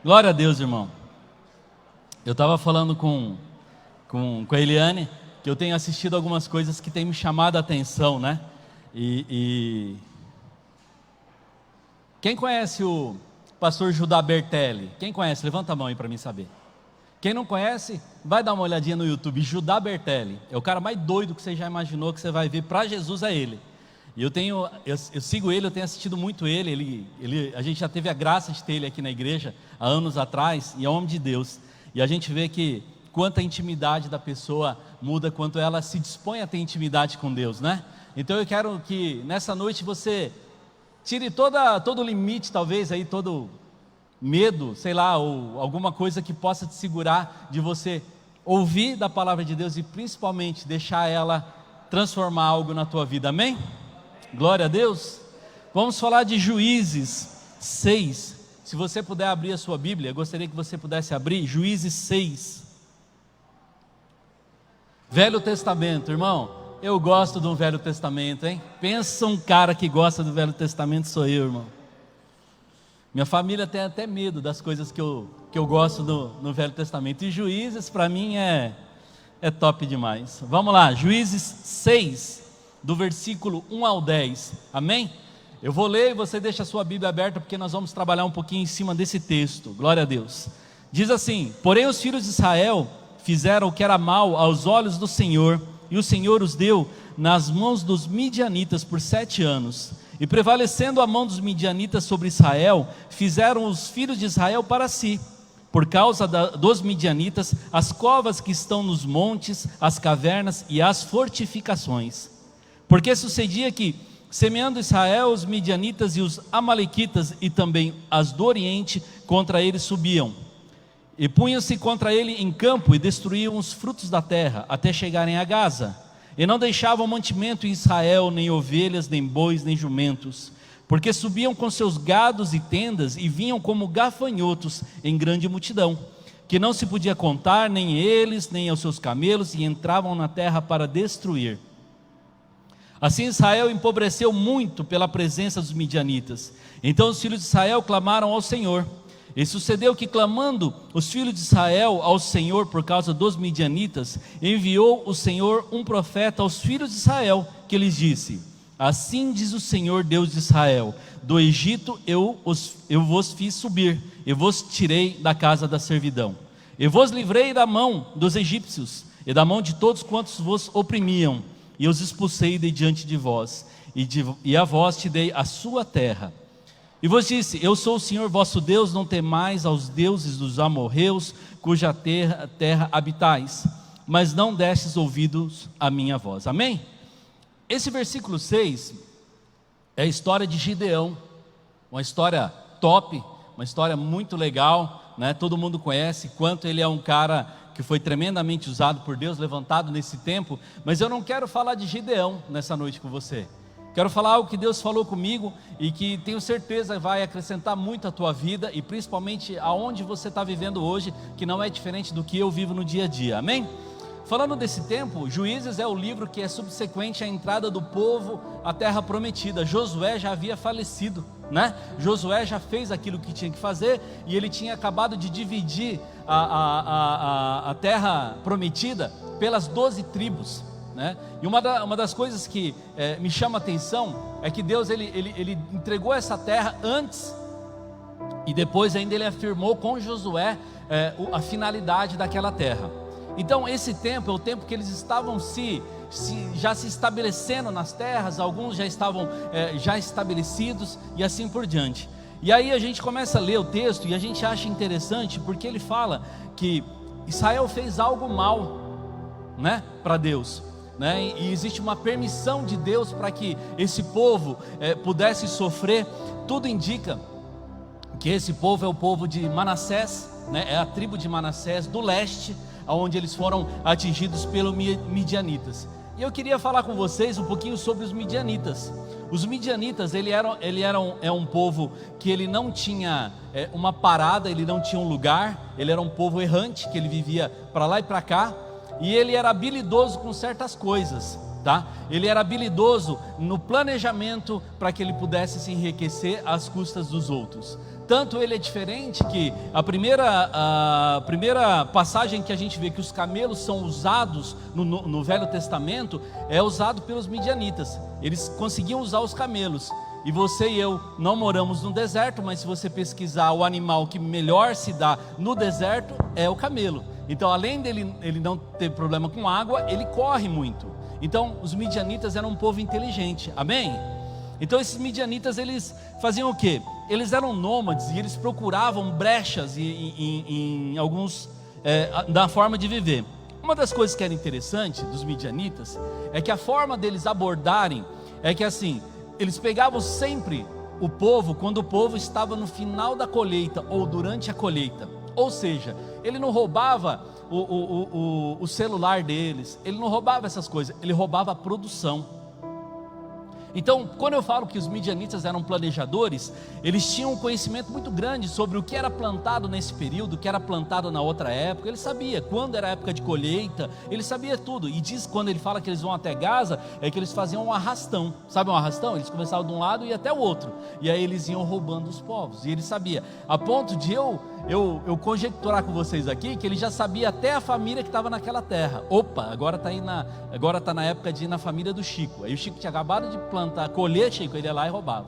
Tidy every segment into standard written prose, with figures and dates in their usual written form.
Glória a Deus, irmão. Eu estava falando com a Eliane, que eu tenho assistido algumas coisas que têm me chamado a atenção, né? Quem conhece o pastor Judá Bertelli? Quem conhece? Levanta a mão aí para mim saber. Quem não conhece, vai dar uma olhadinha no YouTube. Judá Bertelli é o cara mais doido que você já imaginou, que você vai ver. Para Jesus é ele. E eu sigo ele, eu tenho assistido muito ele. A gente já teve a graça de ter ele aqui na igreja há anos atrás, e é homem de Deus. E a gente vê que quanta intimidade da pessoa muda, quanto ela se dispõe a ter intimidade com Deus, né? Então eu quero que nessa noite você tire todo o limite, talvez aí, todo medo, sei lá, ou alguma coisa que possa te segurar de você ouvir da palavra de Deus e principalmente deixar ela transformar algo na tua vida, amém? Glória a Deus. Vamos falar de Juízes 6. Se você puder abrir a sua Bíblia, eu gostaria que você pudesse abrir Juízes 6. Velho Testamento, irmão, eu gosto do Velho Testamento, hein? Pensa um cara que gosta do Velho Testamento, sou eu, irmão. Minha família tem até medo das coisas que eu gosto no Velho Testamento. E Juízes, para mim, é top demais. Vamos lá, Juízes 6, do versículo 1 ao 10, amém? Eu vou ler e você deixa a sua Bíblia aberta, porque nós vamos trabalhar um pouquinho em cima desse texto. Glória a Deus. Diz assim: porém os filhos de Israel fizeram o que era mal aos olhos do Senhor, e o Senhor os deu nas mãos dos midianitas por 7 anos. E prevalecendo a mão dos midianitas sobre Israel, fizeram os filhos de Israel para si, por causa dos midianitas, as covas que estão nos montes, as cavernas e as fortificações. Porque sucedia que, semeando Israel, os midianitas e os amalequitas e também as do Oriente contra ele subiam, e punham-se contra ele em campo e destruíam os frutos da terra, até chegarem a Gaza, e não deixavam mantimento em Israel, nem ovelhas, nem bois, nem jumentos, porque subiam com seus gados e tendas, e vinham como gafanhotos em grande multidão, que não se podia contar, nem eles, nem aos seus camelos, e entravam na terra para destruir. Assim Israel empobreceu muito pela presença dos midianitas. Então os filhos de Israel clamaram ao Senhor. E sucedeu que, clamando os filhos de Israel ao Senhor por causa dos midianitas, enviou o Senhor um profeta aos filhos de Israel, que lhes disse: assim diz o Senhor Deus de Israel: do Egito eu vos fiz subir, e vos tirei da casa da servidão, e vos livrei da mão dos egípcios, e da mão de todos quantos vos oprimiam, e os expulsei de diante de vós, e a vós te dei a sua terra. E vos disse: eu sou o Senhor vosso Deus, não temais aos deuses dos amorreus, cuja terra habitais, mas não destes ouvidos à minha voz. Amém? Esse versículo 6 é a história de Gideão, uma história top, uma história muito legal, né? Todo mundo conhece quanto ele é um cara que foi tremendamente usado por Deus, levantado nesse tempo. Mas eu não quero falar de Gideão nessa noite com você. Quero falar algo que Deus falou comigo e que tenho certeza vai acrescentar muito à tua vida, e principalmente aonde você está vivendo hoje, que não é diferente do que eu vivo no dia a dia, amém? Falando desse tempo, Juízes é o livro que é subsequente à entrada do povo à terra prometida. Josué já havia falecido, né? Josué já fez aquilo que tinha que fazer, e ele tinha acabado de dividir a terra prometida pelas 12 tribos, né? E uma das coisas que me chama a atenção é que Deus ele entregou essa terra antes, e depois ainda ele afirmou com Josué a finalidade daquela terra. Então esse tempo é o tempo que eles estavam já se estabelecendo nas terras, alguns já estavam já estabelecidos, e assim por diante. E aí a gente começa a ler o texto e a gente acha interessante, porque ele fala que Israel fez algo mal, né, para Deus, né? E existe uma permissão de Deus para que esse povo pudesse sofrer. Tudo indica que esse povo é o povo de Manassés, né? É a tribo de Manassés do leste, onde eles foram atingidos pelos midianitas. E eu queria falar com vocês um pouquinho sobre os midianitas. Os midianitas, é um povo que ele não tinha uma parada, ele não tinha um lugar, ele era um povo errante, que ele vivia para lá e para cá, e ele era habilidoso com certas coisas, tá? Ele era habilidoso no planejamento para que ele pudesse se enriquecer às custas dos outros. Tanto ele é diferente que a primeira passagem que a gente vê que os camelos são usados no Velho Testamento é usado pelos midianitas. Eles conseguiam usar os camelos. E você e eu não moramos no deserto, mas se você pesquisar o animal que melhor se dá no deserto é o camelo. Então, além dele ele não ter problema com água, ele corre muito. Então, os midianitas eram um povo inteligente, amém? Então, esses midianitas, eles faziam o quê? Eles eram nômades e eles procuravam brechas em alguns, da forma de viver. Uma das coisas que era interessante dos midianitas é que a forma deles abordarem é que assim, eles pegavam sempre o povo quando o povo estava no final da colheita ou durante a colheita. Ou seja, ele não roubava o celular deles, ele não roubava essas coisas, ele roubava a produção. Então, quando eu falo que os midianitas eram planejadores, eles tinham um conhecimento muito grande sobre o que era plantado nesse período, o que era plantado na outra época. Ele sabia quando era a época de colheita, ele sabia tudo. E diz, quando ele fala que eles vão até Gaza, é que eles faziam um arrastão. Sabe um arrastão? Eles começavam de um lado e iam até o outro. E aí eles iam roubando os povos. E ele sabia, a ponto de eu conjecturar com vocês aqui, que ele já sabia até a família que estava naquela terra. Opa, agora está na época de ir na família do Chico. Aí o Chico tinha acabado de plantar, colher, Chico, ele ia lá e roubava.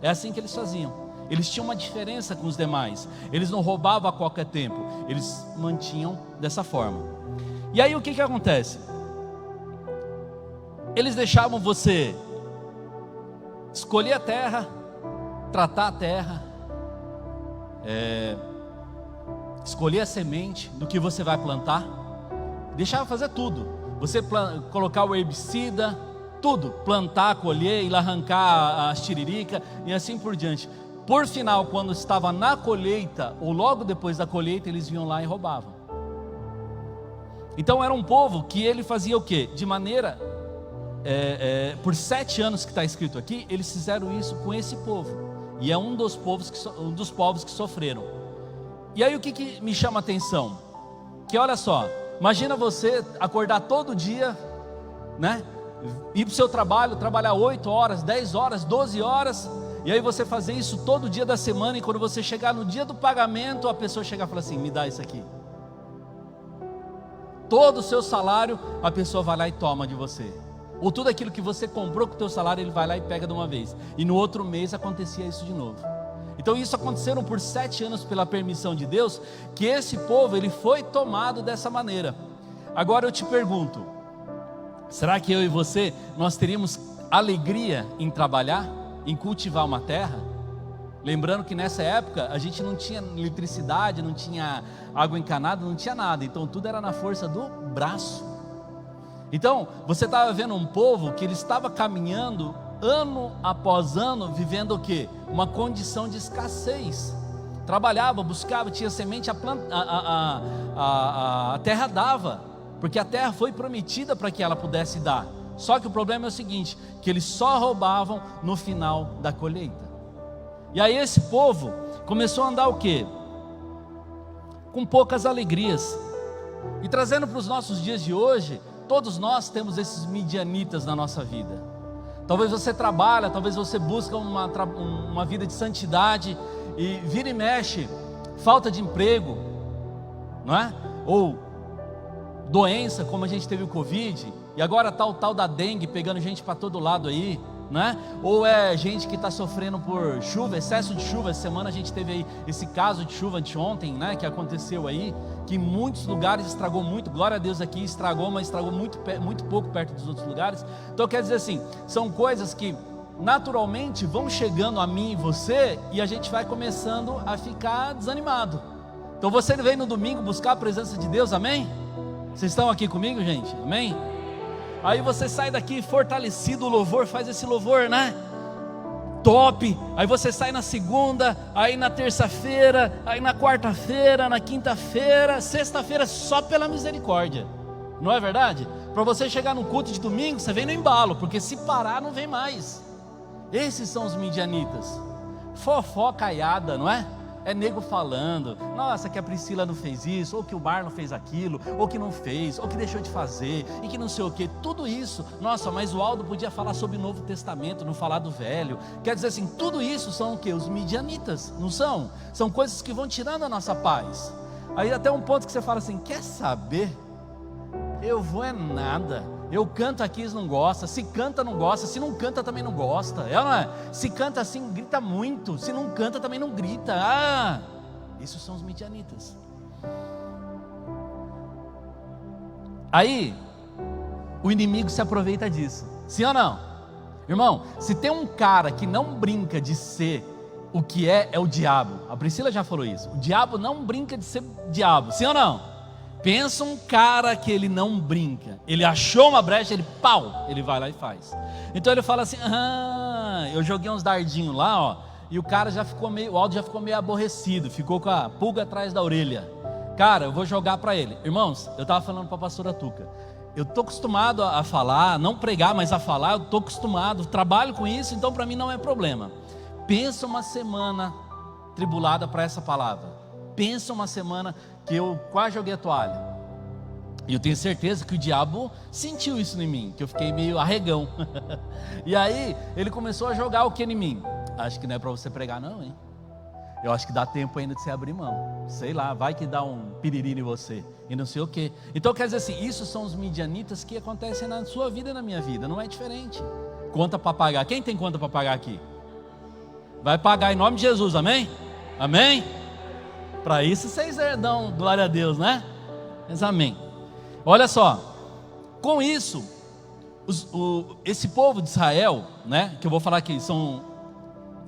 É assim que eles faziam. Eles tinham uma diferença com os demais. Eles não roubavam a qualquer tempo, eles mantinham dessa forma. E aí o que acontece? Eles deixavam você escolher a terra, tratar a terra, escolher a semente do que você vai plantar, deixava fazer tudo. Você colocar o herbicida, tudo, plantar, colher, ir lá arrancar as tiririca e assim por diante. Por final, quando estava na colheita ou logo depois da colheita, eles vinham lá e roubavam. Então era um povo que ele fazia o quê? De maneira, por 7 anos que está escrito aqui, eles fizeram isso com esse povo. E é um dos povos que sofreram. E aí o que me chama a atenção? Que olha só, imagina você acordar todo dia, né? Ir para o seu trabalho, trabalhar 8 horas, 10 horas, 12 horas, e aí você fazer isso todo dia da semana, e quando você chegar no dia do pagamento, a pessoa chegar e falar assim, me dá isso aqui. Todo o seu salário, a pessoa vai lá e toma de você. Ou tudo aquilo que você comprou com o teu salário, ele vai lá e pega de uma vez. E no outro mês acontecia isso de novo. Então isso aconteceram por 7 anos pela permissão de Deus, que esse povo ele foi tomado dessa maneira. Agora eu te pergunto, será que eu e você, nós teríamos alegria em trabalhar, em cultivar uma terra? Lembrando que nessa época a gente não tinha eletricidade, não tinha água encanada, não tinha nada, então tudo era na força do braço. Então você estava vendo um povo que ele estava caminhando ano após ano, vivendo o quê? Uma condição de escassez. Trabalhava, buscava, tinha semente, a terra dava, porque a terra foi prometida para que ela pudesse dar. Só que o problema é o seguinte, que eles só roubavam no final da colheita. E aí esse povo começou a andar o quê? Com poucas alegrias. E trazendo para os nossos dias de hoje, todos nós temos esses midianitas na nossa vida. Talvez você trabalha, talvez você busca uma vida de santidade e vira e mexe, falta de emprego, não é? Ou doença, como a gente teve o Covid, e agora tá o tal da dengue pegando gente para todo lado aí, né? Ou é gente que está sofrendo por chuva, excesso de chuva. Essa semana a gente teve aí esse caso de chuva anteontem, né? Que aconteceu aí, que em muitos lugares estragou muito. Glória a Deus aqui estragou, mas estragou muito pouco perto dos outros lugares. Então quer dizer assim, são coisas que naturalmente vão chegando a mim e você, e a gente vai começando a ficar desanimado. Então você vem no domingo buscar a presença de Deus, amém? Vocês estão aqui comigo, gente? Amém? Aí você sai daqui fortalecido, o louvor, faz esse louvor, né? Top! Aí você sai na segunda, aí na terça-feira, aí na quarta-feira, na quinta-feira, sexta-feira, só pela misericórdia. Não é verdade? Para você chegar no culto de domingo, você vem no embalo, porque se parar não vem mais. Esses são os midianitas. Fofocaiada, não é? É nego falando, nossa, que a Priscila não fez isso, ou que o Marlon fez aquilo, ou que não fez, ou que deixou de fazer, e que não sei o que, tudo isso. Nossa, mas o Aldo podia falar sobre o Novo Testamento, não falar do Velho. Quer dizer assim, tudo isso são o que? Os midianitas, não são? São coisas que vão tirando a nossa paz. Aí até um ponto que você fala assim, quer saber? Eu vou é nada. Eu canto aqui, eles não gostam. Se canta, não gosta. Se não canta, também não gosta. É ou não é? Se canta assim, grita muito. Se não canta, também não grita. Ah, isso são os midianitas. Aí, o inimigo se aproveita disso. Sim ou não? Irmão, se tem um cara que não brinca de ser o que é o diabo. A Priscila já falou isso. O diabo não brinca de ser diabo. Sim ou não? Pensa um cara que ele não brinca. Ele achou uma brecha, ele ele vai lá e faz. Então ele fala assim, eu joguei uns dardinhos lá, ó, e o cara já ficou meio, o Aldo já ficou meio aborrecido, ficou com a pulga atrás da orelha. Cara, eu vou jogar para ele. Irmãos, eu estava falando para a pastora Tuca, eu estou acostumado a falar, não pregar, mas a falar, eu estou acostumado, trabalho com isso, então para mim não é problema. Pensa uma semana tribulada para essa palavra. Pensa uma semana que eu quase joguei a toalha. E eu tenho certeza que o diabo sentiu isso em mim, que eu fiquei meio arregão. E aí ele começou a jogar o que em mim? Acho que não é para você pregar não, hein? Eu acho que dá tempo ainda de você abrir mão. Sei lá, vai que dá um piriri em você e não sei o que. Então quer dizer assim, isso são os midianitas que acontecem na sua vida e na minha vida. Não é diferente. Conta para pagar. Quem tem conta para pagar aqui? Vai pagar em nome de Jesus, amém? Amém? Para isso vocês dão glória a Deus, né? Mas amém. Olha só, com isso, esse povo de Israel, né? Que eu vou falar que são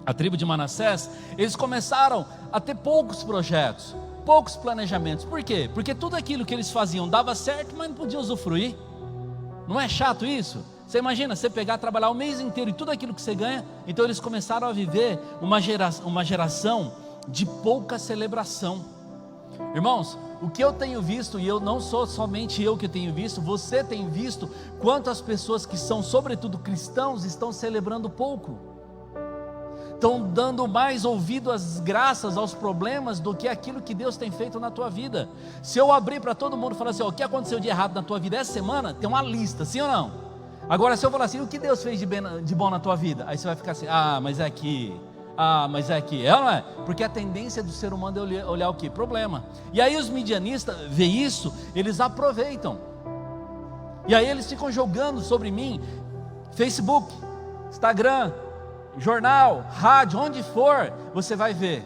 a tribo de Manassés, eles começaram a ter poucos projetos, poucos planejamentos. Por quê? Porque tudo aquilo que eles faziam dava certo, mas não podiam usufruir. Não é chato isso? Você imagina, você pegar, trabalhar o mês inteiro e tudo aquilo que você ganha. Então eles começaram a viver uma geração de pouca celebração. Irmãos, o que eu tenho visto, e eu não sou somente eu que tenho visto, você tem visto quantas pessoas que são sobretudo cristãos estão celebrando pouco, estão dando mais ouvido às graças, aos problemas, do que aquilo que Deus tem feito na tua vida. Se eu abrir para todo mundo e falar assim, o que aconteceu de errado na tua vida essa semana, tem uma lista, sim ou não? Agora se eu falar assim, o que Deus fez de bom na tua vida? Aí você vai ficar assim, mas é aqui, é ou não é? Porque a tendência do ser humano é olhar o que? Problema. E aí os midianistas vê isso, eles aproveitam. E aí eles ficam jogando sobre mim, Facebook, Instagram, jornal, rádio, onde for, você vai ver,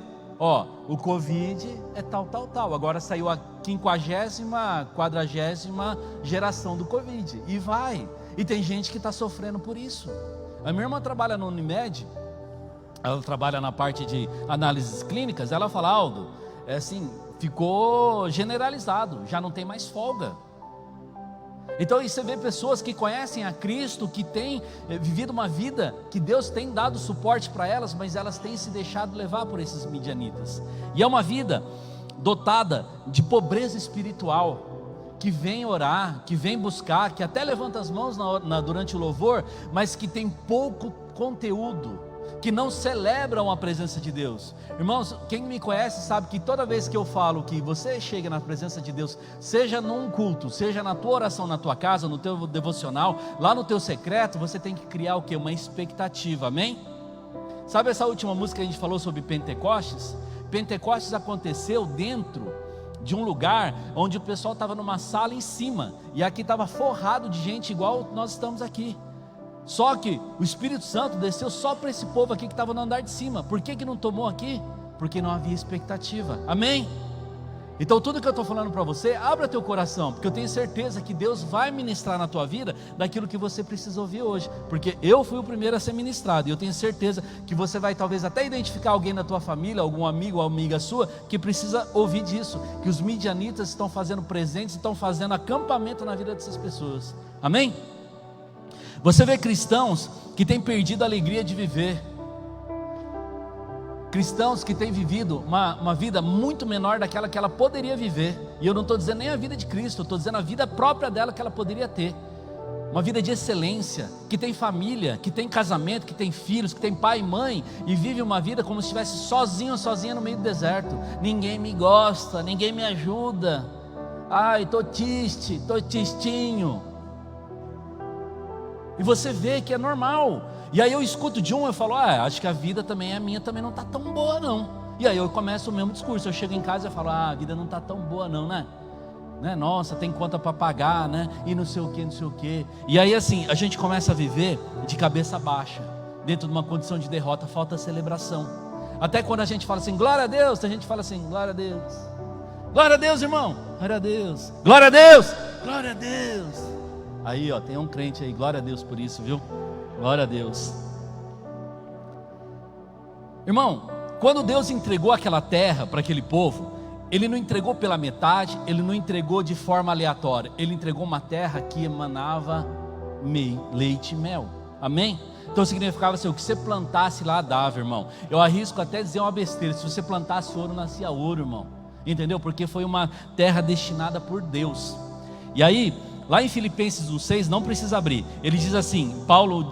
o Covid é tal. Agora saiu a 50ª, 40ª geração do Covid, e vai. E tem gente que está sofrendo por isso. A minha irmã trabalha no Unimed, ela trabalha na parte de análises clínicas. Ela fala, Aldo, ficou generalizado, já não tem mais folga. Então aí você vê pessoas que conhecem a Cristo, que têm vivido uma vida, que Deus tem dado suporte para elas, mas elas têm se deixado levar por esses midianitas. E é uma vida dotada de pobreza espiritual, que vem orar, que vem buscar, que até levanta as mãos durante o louvor, mas que tem pouco conteúdo, que não celebram a presença de Deus. Irmãos, quem me conhece sabe que toda vez que eu falo que você chega na presença de Deus, seja num culto, seja na tua oração na tua casa, no teu devocional, lá no teu secreto, você tem que criar o quê? Uma expectativa, amém? Sabe essa última música que a gente falou sobre Pentecostes? Pentecostes aconteceu dentro de um lugar onde o pessoal estava numa sala em cima, e aqui estava forrado de gente igual nós estamos aqui. Só que o Espírito Santo desceu só para esse povo aqui que estava no andar de cima. Por que não tomou aqui? Porque não havia expectativa, amém? Então tudo que eu estou falando para você, abra teu coração, porque eu tenho certeza que Deus vai ministrar na tua vida daquilo que você precisa ouvir hoje, porque eu fui o primeiro a ser ministrado, e eu tenho certeza que você vai talvez até identificar alguém da tua família, algum amigo ou amiga sua, que precisa ouvir disso, que os midianitas estão fazendo presentes, estão fazendo acampamento na vida dessas pessoas, amém? Você vê cristãos que têm perdido a alegria de viver, cristãos que têm vivido uma vida muito menor daquela que ela poderia viver, e eu não estou dizendo nem a vida de Cristo, eu estou dizendo a vida própria dela que ela poderia ter. uma vida de excelência, que tem família, que tem casamento, que tem filhos, que tem pai e mãe, e vive uma vida como se estivesse sozinho ou sozinha no meio do deserto. Ninguém me gosta, ninguém me ajuda. Ai, estou triste, estou tristinho. E você vê que é normal. E aí eu escuto de um, eu falo, acho que a vida também é minha, também não está tão boa não. E aí eu começo o mesmo discurso, eu chego em casa e falo, a vida não está tão boa não, né? Nossa, tem conta para pagar, né? E não sei o que, não sei o que. E aí assim, a gente começa a viver de cabeça baixa, dentro de uma condição de derrota, falta celebração. Até quando a gente fala assim, glória a Deus, a gente fala assim, glória a Deus. Glória a Deus, irmão, glória a Deus. Glória a Deus, glória a Deus. Aí ó, tem um crente aí, glória a Deus por isso, viu? Glória a Deus. Irmão, quando Deus entregou aquela terra para aquele povo, Ele não entregou pela metade, Ele não entregou de forma aleatória. Ele entregou uma terra que emanava leite e mel. Amém? Então significava assim, o que você plantasse lá dava, irmão. Eu arrisco até dizer uma besteira, se você plantasse ouro, nascia ouro, irmão. Entendeu? Porque foi uma terra destinada por Deus. E aí, lá em Filipenses 1,6, não precisa abrir, ele diz assim,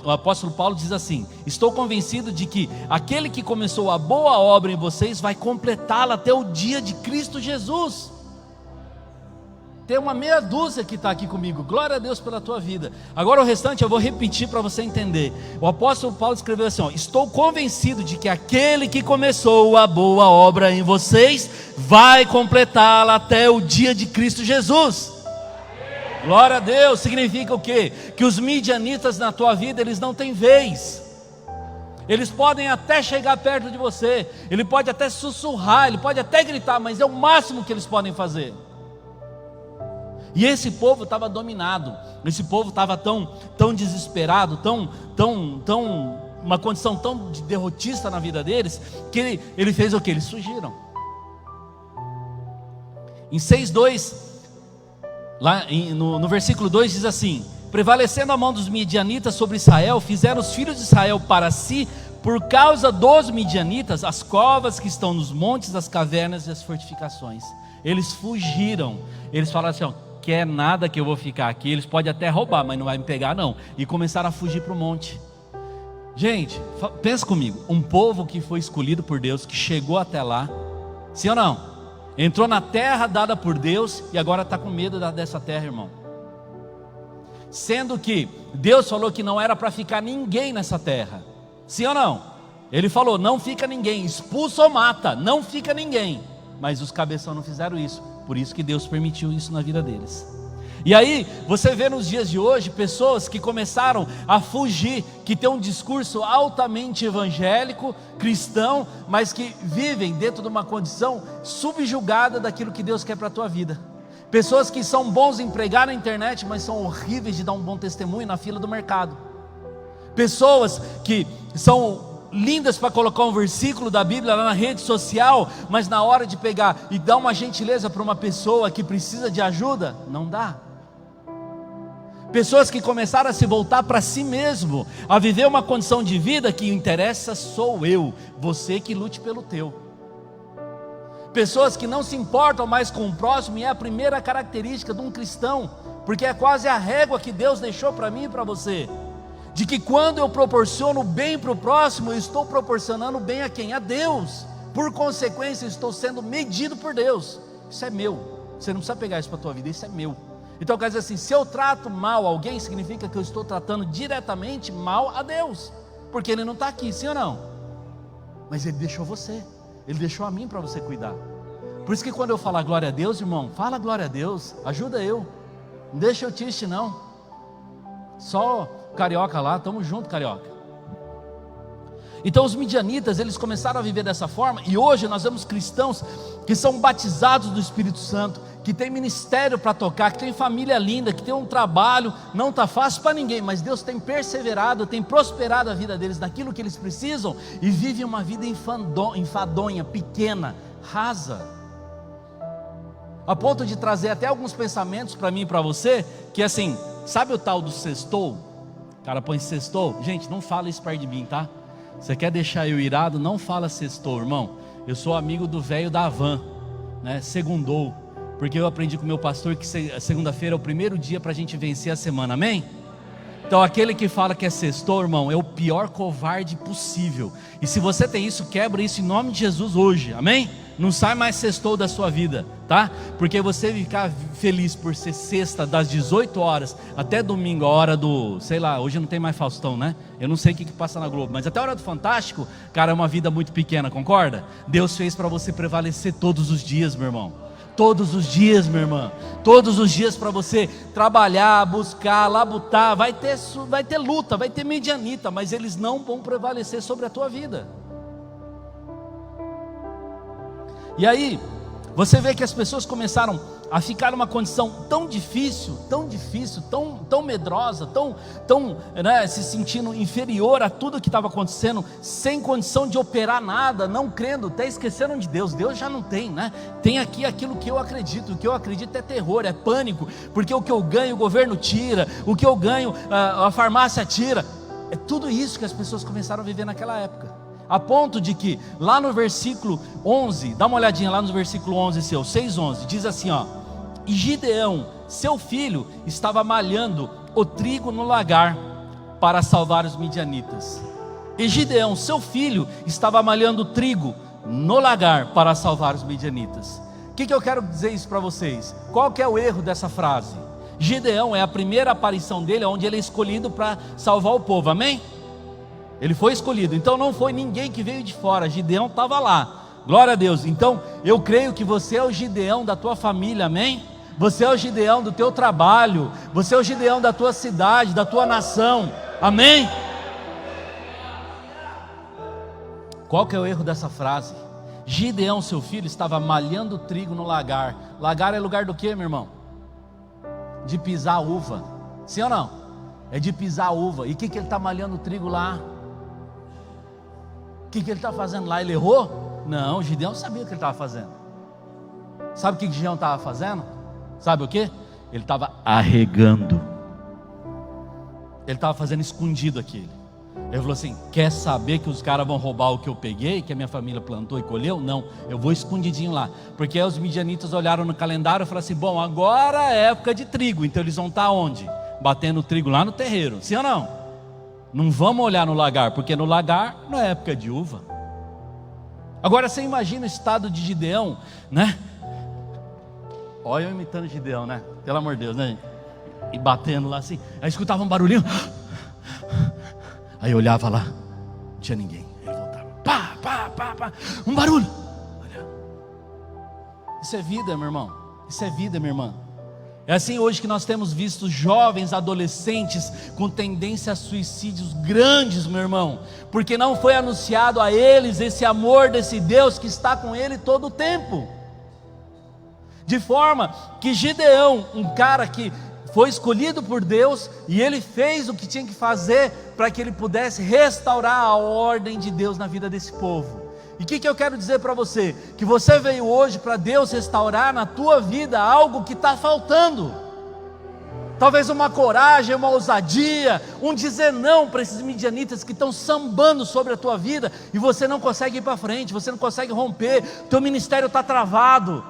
o apóstolo Paulo diz assim, estou convencido de que aquele que começou a boa obra em vocês, vai completá-la até o dia de Cristo Jesus. Tem uma meia dúzia que está aqui comigo, glória a Deus pela tua vida. Agora o restante eu vou repetir para você entender. O apóstolo Paulo escreveu assim, estou convencido de que aquele que começou a boa obra em vocês, vai completá-la até o dia de Cristo Jesus. Glória a Deus, significa o quê? Que os midianitas na tua vida, eles não têm vez. Eles podem até chegar perto de você, ele pode até sussurrar, ele pode até gritar, mas é o máximo que eles podem fazer. E esse povo estava dominado, esse povo estava tão desesperado, uma condição tão derrotista na vida deles, que ele fez o que? Eles fugiram. Em 6:2, lá no versículo 2 diz assim, prevalecendo a mão dos midianitas sobre Israel, fizeram os filhos de Israel para si, por causa dos midianitas, as covas que estão nos montes, as cavernas e as fortificações. Eles fugiram, eles falaram assim, quer nada que eu vou ficar aqui, eles podem até roubar, mas não vai me pegar não, e começaram a fugir para o monte. Gente, pensa comigo, um povo que foi escolhido por Deus, que chegou até lá, sim ou não? Entrou na terra dada por Deus, e agora está com medo dessa terra, irmão. Sendo que Deus falou que não era para ficar ninguém nessa terra, sim ou não? Ele falou, não fica ninguém, expulsa ou mata, não fica ninguém. Mas os cabeção não fizeram isso, por isso que Deus permitiu isso na vida deles. E aí, você vê nos dias de hoje, pessoas que começaram a fugir, que têm um discurso altamente evangélico, cristão, mas que vivem dentro de uma condição subjugada daquilo que Deus quer para a tua vida. Pessoas que são bons em pregar na internet, mas são horríveis de dar um bom testemunho na fila do mercado. Pessoas que são lindas para colocar um versículo da Bíblia lá na rede social, mas na hora de pegar e dar uma gentileza para uma pessoa que precisa de ajuda, não dá. Pessoas que começaram a se voltar para si mesmo, a viver uma condição de vida que interessa sou eu, você que lute pelo teu. Pessoas que não se importam mais com o próximo, e é a primeira característica de um cristão, porque é quase a régua que Deus deixou para mim e para você, de que quando eu proporciono bem para o próximo, eu estou proporcionando bem a quem? A Deus. Por consequência, eu estou sendo medido por Deus. Isso é meu, você não precisa pegar isso para a tua vida, isso é meu. Então quer dizer assim, se eu trato mal alguém, significa que eu estou tratando diretamente mal a Deus, porque Ele não está aqui, sim ou não? Mas Ele deixou você, Ele deixou a mim para você cuidar. Por isso que quando eu falar glória a Deus, irmão, fala glória a Deus, ajuda eu, não deixa eu triste não. Só carioca lá, tamo junto carioca. Então os midianitas, eles começaram a viver dessa forma, e hoje nós vemos cristãos que são batizados do Espírito Santo, que tem ministério para tocar, que tem família linda, que tem um trabalho, não está fácil para ninguém, mas Deus tem perseverado, tem prosperado a vida deles naquilo que eles precisam, e vivem uma vida enfadonha, pequena, rasa, a ponto de trazer até alguns pensamentos para mim e para você, que assim, sabe o tal do sextou? O cara põe sextou, gente, não fala isso perto de mim, tá? Você quer deixar eu irado, não fala sextou, irmão. Eu sou amigo do velho da van, né? Segundou, porque eu aprendi com o meu pastor que segunda-feira é o primeiro dia para a gente vencer a semana, amém? Então aquele que fala que é sextou, irmão, é o pior covarde possível. E se você tem isso, quebra isso em nome de Jesus hoje, amém? Não sai mais sextou da sua vida, tá? Porque você ficar feliz por ser sexta das 18 horas até domingo, a hora do, sei lá, hoje não tem mais Faustão, né? Eu não sei o que passa na Globo, mas até a hora do Fantástico, cara, é uma vida muito pequena, concorda? Deus fez para você prevalecer todos os dias, meu irmão. Todos os dias, minha irmã, todos os dias para você trabalhar, buscar, labutar. Vai ter luta, vai ter medianita, mas eles não vão prevalecer sobre a tua vida. E aí, você vê que as pessoas começaram a ficar numa condição tão difícil, tão medrosa, né, se sentindo inferior a tudo que estava acontecendo, sem condição de operar nada, não crendo, até esqueceram de Deus. Deus já não tem, né? Tem aqui aquilo que eu acredito. O que eu acredito é terror, é pânico, porque o que eu ganho o governo tira, o que eu ganho a farmácia tira. É tudo isso que as pessoas começaram a viver naquela época. A ponto de que lá no versículo 11, dá uma olhadinha lá no versículo 11 seu, 6:11, diz assim, ó: e Gideão, seu filho, estava malhando o trigo no lagar para salvar os midianitas. E Gideão, seu filho, estava malhando o trigo no lagar para salvar os midianitas. O que eu quero dizer isso para vocês? Qual que é o erro dessa frase? Gideão é a primeira aparição dele, onde ele é escolhido para salvar o povo, amém? Ele foi escolhido, então não foi ninguém que veio de fora, Gideão estava lá, glória a Deus. Então eu creio que você é o Gideão da tua família, amém? Você é o Gideão do teu trabalho, você é o Gideão da tua cidade, da tua nação, amém? Qual que é o erro dessa frase? Gideão, seu filho, estava malhando trigo no lagar. Lagar é lugar do que, meu irmão? De pisar uva, sim ou não? É de pisar uva. E o que ele está malhando trigo lá? O que ele está fazendo lá? Ele errou? Não, Gideão sabia o que ele estava fazendo. Sabe o que Gideão estava fazendo? Sabe o que? Ele estava arregando. Ele estava fazendo escondido aquilo. Ele falou assim: quer saber que os caras vão roubar o que eu peguei, que a minha família plantou e colheu? Não, eu vou escondidinho lá. Porque aí os midianitas olharam no calendário e falaram assim: bom, agora é época de trigo, então eles vão estar onde? Batendo trigo lá no terreiro, sim ou não? Não vamos olhar no lagar, porque no lagar não é época de uva. Agora você imagina o estado de Gideão, né? Olha eu imitando Gideão, né? Pelo amor de Deus, né? E batendo lá assim, aí escutava um barulhinho, aí eu olhava lá, não tinha ninguém. Ele voltava, pá, um barulho. Olha. Isso é vida, meu irmão. Isso é vida, minha irmã. É assim hoje que nós temos visto jovens, adolescentes com tendência a suicídios grandes, meu irmão, porque não foi anunciado a eles esse amor desse Deus que está com ele todo o tempo. De forma que Gideão, um cara que foi escolhido por Deus, e ele fez o que tinha que fazer para que ele pudesse restaurar a ordem de Deus na vida desse povo. E o que eu quero dizer para você? Que você veio hoje para Deus restaurar na tua vida algo que está faltando. Talvez uma coragem, uma ousadia, um dizer não para esses midianitas que estão sambando sobre a tua vida, e você não consegue ir para frente, você não consegue romper, teu ministério está travado.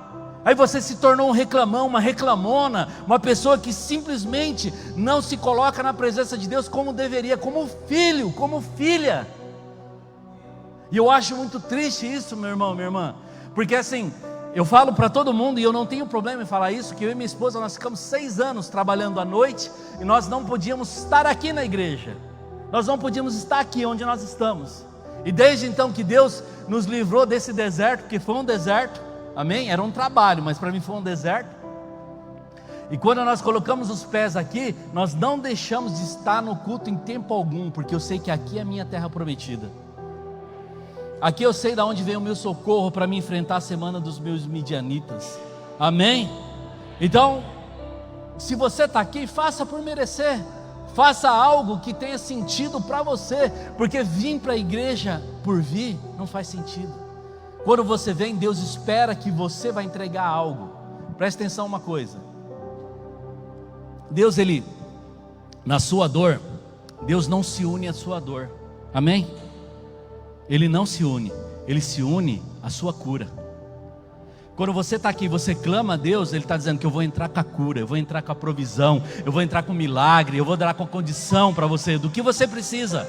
Aí você se tornou um reclamão, uma reclamona, uma pessoa que simplesmente não se coloca na presença de Deus como deveria, como filho, como filha. E eu acho muito triste isso, meu irmão, minha irmã, porque assim, eu falo para todo mundo, e eu não tenho problema em falar isso, que eu e minha esposa, nós ficamos 6 anos trabalhando à noite, e nós não podíamos estar aqui na igreja, nós não podíamos estar aqui onde nós estamos, e desde então que Deus nos livrou desse deserto, porque foi um deserto, amém? Era um trabalho, mas para mim foi um deserto. E quando nós colocamos os pés aqui, nós não deixamos de estar no culto em tempo algum, porque eu sei que aqui é a minha terra prometida. Aqui eu sei de onde vem o meu socorro para me enfrentar a semana dos meus midianitas, amém? Então, se você está aqui, faça por merecer, faça algo que tenha sentido para você, porque vir para a igreja por vir não faz sentido. Quando você vem, Deus espera que você vai entregar algo. Presta atenção uma coisa, Deus, Ele, na sua dor, Deus não se une à sua dor, amém? Ele não se une, Ele se une à sua cura. Quando você está aqui, você clama a Deus, Ele está dizendo que eu vou entrar com a cura, eu vou entrar com a provisão, eu vou entrar com o milagre, eu vou dar com a condição para você, do que você precisa.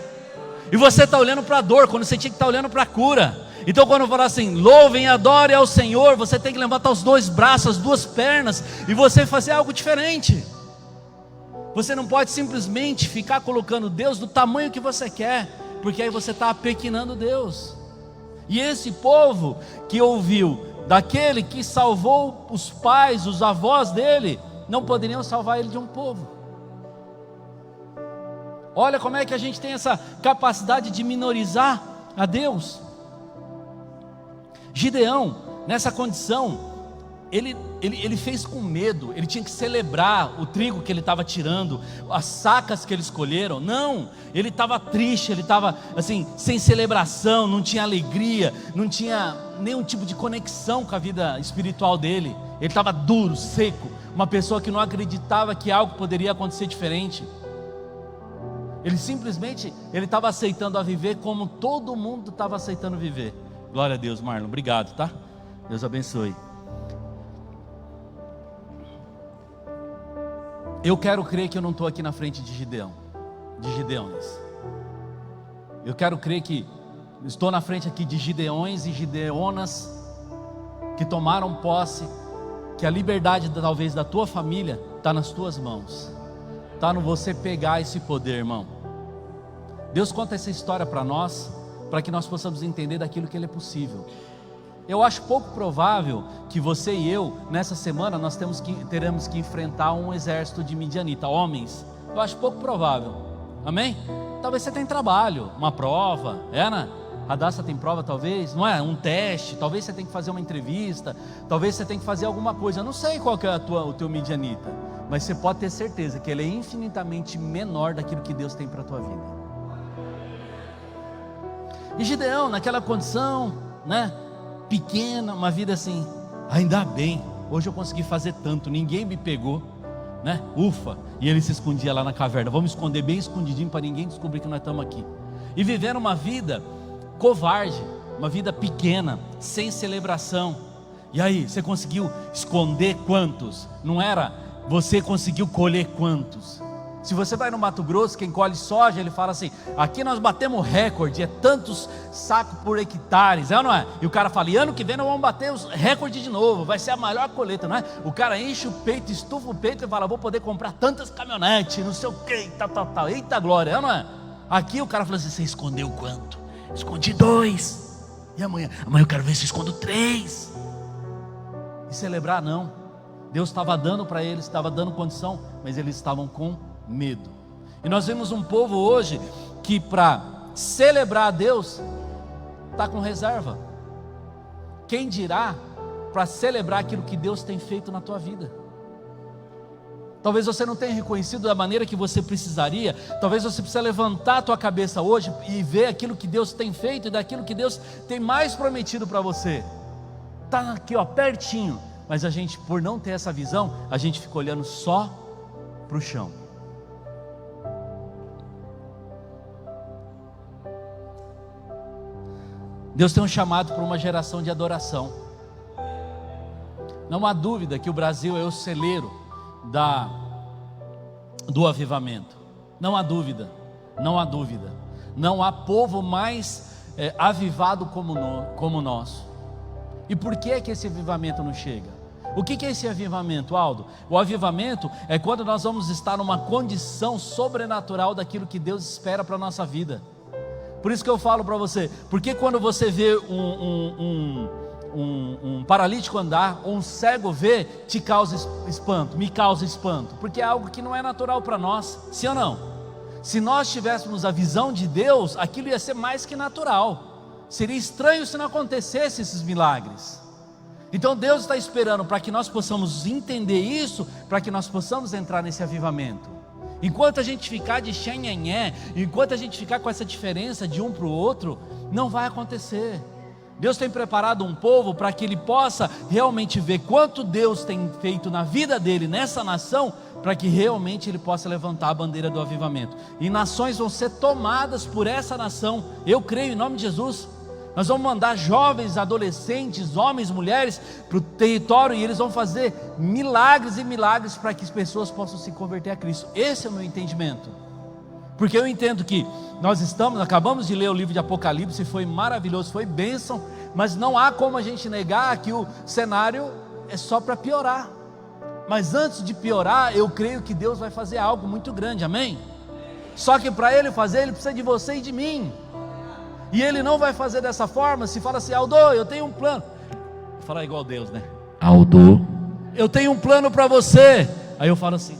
E você está olhando para a dor, quando você tinha que estar olhando para a cura. Então quando eu falar assim, louvem e adorem ao Senhor, você tem que levantar os dois braços, as duas pernas, e você fazer algo diferente. Você não pode simplesmente ficar colocando Deus do tamanho que você quer, porque aí você está apequenando Deus. E esse povo que ouviu daquele que salvou os pais, os avós dele, não poderiam salvar ele de um povo. Olha como é que a gente tem essa capacidade de minorizar a Deus. Gideão, nessa condição, ele fez com medo. Ele tinha que celebrar o trigo que ele estava tirando, as sacas que eles escolheram. Não, ele estava triste, ele estava assim, sem celebração, não tinha alegria, não tinha nenhum tipo de conexão com a vida espiritual dele. Ele estava duro, seco, uma pessoa que não acreditava que algo poderia acontecer diferente. Ele simplesmente, ele estava aceitando a viver como todo mundo estava aceitando viver. Glória a Deus, Marlon, obrigado, tá? Deus abençoe. Eu quero crer que eu não estou aqui na frente de Gideões. Eu quero crer que estou na frente aqui de Gideões e Gideonas que tomaram posse, que a liberdade talvez da tua família está nas tuas mãos, está no você pegar esse poder, irmão. Deus conta essa história para nós, para que nós possamos entender daquilo que Ele é possível. Eu acho pouco provável que você e eu, nessa semana, nós teremos que enfrentar um exército de midianita, homens. Eu acho pouco provável, amém? Talvez você tenha trabalho, uma prova, né? Radassa tem prova talvez, não é? Um teste, talvez você tenha que fazer uma entrevista, talvez você tenha que fazer alguma coisa. Eu não sei qual que é o teu midianita, mas você pode ter certeza que ele é infinitamente menor daquilo que Deus tem para a tua vida. E Gideão, naquela condição, né? Pequena, uma vida assim, ainda bem, hoje eu consegui fazer tanto, ninguém me pegou, né? Ufa, e ele se escondia lá na caverna. Vamos esconder bem escondidinho para ninguém descobrir que nós estamos aqui. E vivendo uma vida covarde, uma vida pequena, sem celebração. E aí, você conseguiu esconder quantos? Não era, você conseguiu colher quantos? Se você vai no Mato Grosso, quem colhe soja, ele fala assim, aqui nós batemos recorde, é tantos sacos por hectares, é ou não é? E o cara fala, e ano que vem nós vamos bater os recordes de novo, vai ser a maior colheita, não é? O cara enche o peito, estufa o peito e fala, vou poder comprar tantas caminhonetes, não sei o que, tal, eita glória, é ou não é? Aqui o cara fala assim, você escondeu quanto? Escondi 2, e amanhã eu quero ver se eu escondo 3, e celebrar não, Deus estava dando para eles, estava dando condição, mas eles estavam com medo. E nós vemos um povo hoje que para celebrar a Deus está com reserva. Quem dirá para celebrar aquilo que Deus tem feito na tua vida? Talvez você não tenha reconhecido da maneira que você precisaria. Talvez você precise levantar a tua cabeça hoje e ver aquilo que Deus tem feito e daquilo que Deus tem mais prometido para você. Está aqui ó, pertinho. Mas a gente, por não ter essa visão, a gente fica olhando só para o chão. Deus tem um chamado para uma geração de adoração. Não há dúvida que o Brasil é o celeiro do avivamento. Não há dúvida. Não há povo mais avivado como nós. E por que é que esse avivamento não chega? O que é esse avivamento, Aldo? O avivamento é quando nós vamos estar numa condição sobrenatural daquilo que Deus espera para a nossa vida. Por isso que eu falo para você, porque quando você vê um paralítico andar, ou um cego ver, te causa espanto, me causa espanto, porque é algo que não é natural para nós, sim ou não? Se nós tivéssemos a visão de Deus, aquilo ia ser mais que natural, seria estranho se não acontecesse esses milagres. Então Deus está esperando para que nós possamos entender isso, para que nós possamos entrar nesse avivamento. Enquanto a gente ficar de xanhanhé, enquanto a gente ficar com essa diferença de um para o outro, não vai acontecer. Deus tem preparado um povo para que ele possa realmente ver quanto Deus tem feito na vida dele, nessa nação, para que realmente ele possa levantar a bandeira do avivamento. E nações vão ser tomadas por essa nação, eu creio em nome de Jesus. Nós vamos mandar jovens, adolescentes, homens, mulheres para o território, e eles vão fazer milagres e milagres para que as pessoas possam se converter a Cristo. Esse é o meu entendimento. Porque eu entendo que acabamos de ler o livro de Apocalipse, foi maravilhoso, foi bênção, mas não há como a gente negar que o cenário é só para piorar. Mas antes de piorar, eu creio que Deus vai fazer algo muito grande, amém? Só que para Ele fazer, Ele precisa de você e de mim. E Ele não vai fazer dessa forma. Se fala assim: Aldo, eu tenho um plano. Vou falar igual Deus, né? Aldo, eu tenho um plano para você. Aí eu falo assim: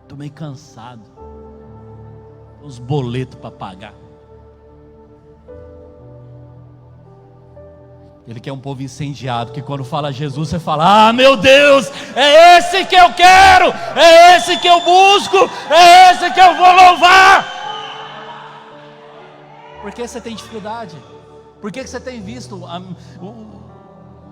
estou meio cansado, os boletos para pagar. Ele quer um povo incendiado, que quando fala Jesus, você fala: ah, meu Deus, é esse que eu quero, é esse que eu busco, é esse que eu vou louvar. Por que você tem dificuldade? Por que você tem visto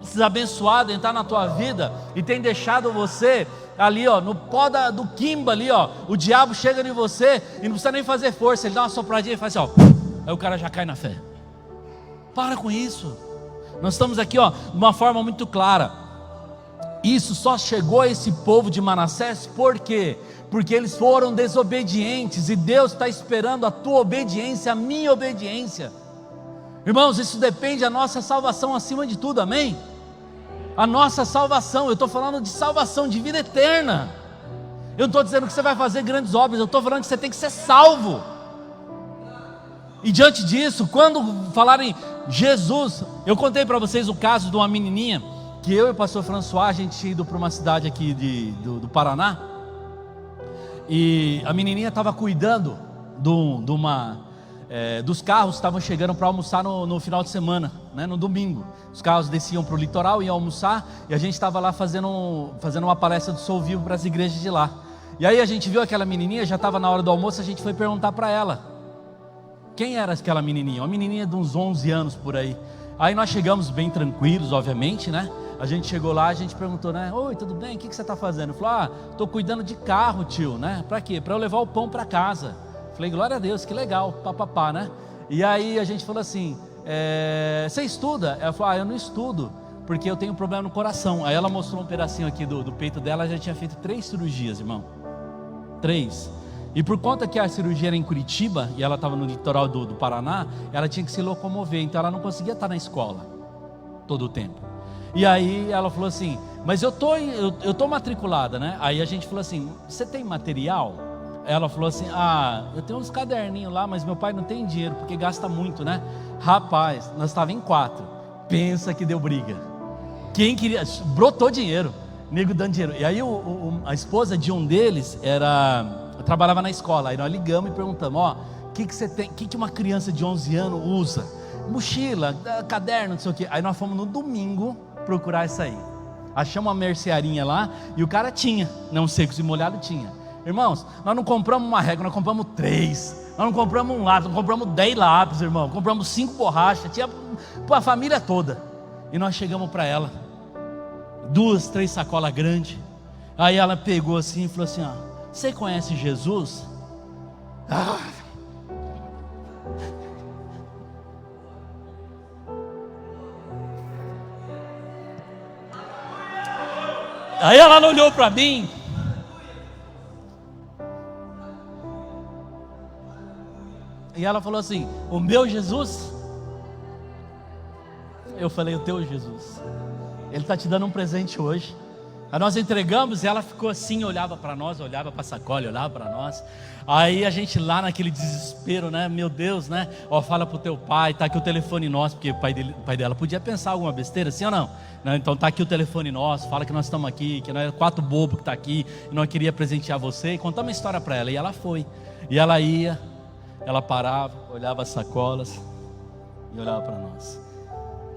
esses abençoados entrar na tua vida e tem deixado você ali, ó, no pó do quimba ali, ó, o diabo chega em você e não precisa nem fazer força, ele dá uma sopradinha e faz assim, ó, aí o cara já cai na fé. Para com isso. Nós estamos aqui, ó, de uma forma muito clara. Isso só chegou a esse povo de Manassés, por quê? Porque eles foram desobedientes, e Deus está esperando a tua obediência, a minha obediência. Irmãos, isso depende da nossa salvação acima de tudo, amém? A nossa salvação, eu estou falando de salvação, de vida eterna. Eu não estou dizendo que você vai fazer grandes obras, eu estou falando que você tem que ser salvo. E diante disso, quando falarem Jesus, eu contei para vocês o caso de uma menininha, que eu e o pastor François, a gente tinha ido para uma cidade aqui do Paraná, e a menininha estava cuidando dos carros que estavam chegando para almoçar no final de semana, né, no domingo. Os carros desciam para o litoral, iam almoçar, e a gente estava lá fazendo uma palestra do Sou Vivo para as igrejas de lá. E aí a gente viu aquela menininha, já estava na hora do almoço, a gente foi perguntar para ela quem era aquela menininha, uma menininha de uns 11 anos por aí. Aí nós chegamos bem tranquilos, obviamente, né? A gente chegou lá, a gente perguntou, né? Oi, tudo bem? O que você está fazendo? Ele falou: estou cuidando de carro, tio, né? Para quê? Para eu levar o pão para casa. Falei: glória a Deus, que legal, papapá, né? E aí a gente falou assim: você estuda? Ela falou: eu não estudo, porque eu tenho um problema no coração. Aí ela mostrou um pedacinho aqui do peito dela, já tinha feito 3 cirurgias, irmão. 3. E por conta que a cirurgia era em Curitiba, e ela estava no litoral do Paraná, ela tinha que se locomover, então ela não conseguia estar na escola todo o tempo. E aí ela falou assim: mas eu tô matriculada, né? Aí a gente falou assim: você tem material? Ela falou assim: eu tenho uns caderninhos lá, mas meu pai não tem dinheiro, porque gasta muito, né? Rapaz, nós estávamos em 4, pensa que deu briga. Quem queria, brotou dinheiro, nego dando dinheiro. E aí a esposa de um deles trabalhava na escola. Aí nós ligamos e perguntamos: o que você tem, o que uma criança de 11 anos usa? Mochila, caderno, não sei o que. Aí nós fomos no domingo procurar isso aí. Achamos uma mercearinha lá, e o cara tinha, não secos e molhado tinha. Irmãos, nós não compramos uma régua, nós compramos 3. Nós não compramos um lápis, nós compramos 10 lápis, irmão. Compramos 5 borrachas, tinha para a família toda. E nós chegamos para ela, 2, 3 sacolas grandes. Aí ela pegou assim e falou assim: você conhece Jesus? Aí ela não olhou para mim. E ela falou assim: o meu Jesus? Eu falei: o teu Jesus. Ele está te dando um presente hoje. Aí nós entregamos, e ela ficou assim, olhava para nós, olhava para a sacola, olhava para nós. Aí a gente lá naquele desespero, né? Meu Deus, né? Fala pro teu pai, tá aqui o telefone nosso, porque o pai dela podia pensar alguma besteira, sim ou não? Não, então tá aqui o telefone nosso, fala que nós estamos aqui, que nós é 4 bobos que tá aqui, e nós queria presentear você, e contamos uma história para ela. E ela foi, e ela ia, ela parava, olhava as sacolas e olhava para nós.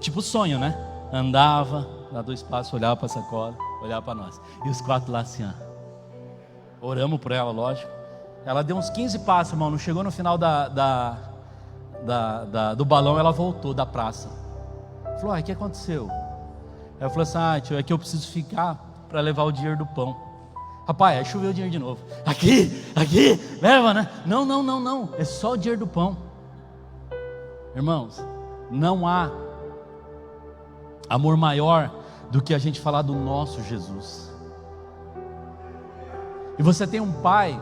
Tipo sonho, né? Andava, dava 2 passos, olhava para a sacola, olhava para nós. E os 4 lá assim, oramos por ela, lógico. Ela deu uns 15 passos, irmão. Não chegou no final do balão, ela voltou da praça. Falou: o que aconteceu? Ela falou assim: tio, é que eu preciso ficar para levar o dinheiro do pão. Rapaz, aí choveu o dinheiro de novo. Aqui, leva, né? Não. É só o dinheiro do pão. Irmãos, não há amor maior do que a gente falar do nosso Jesus. E você tem um pai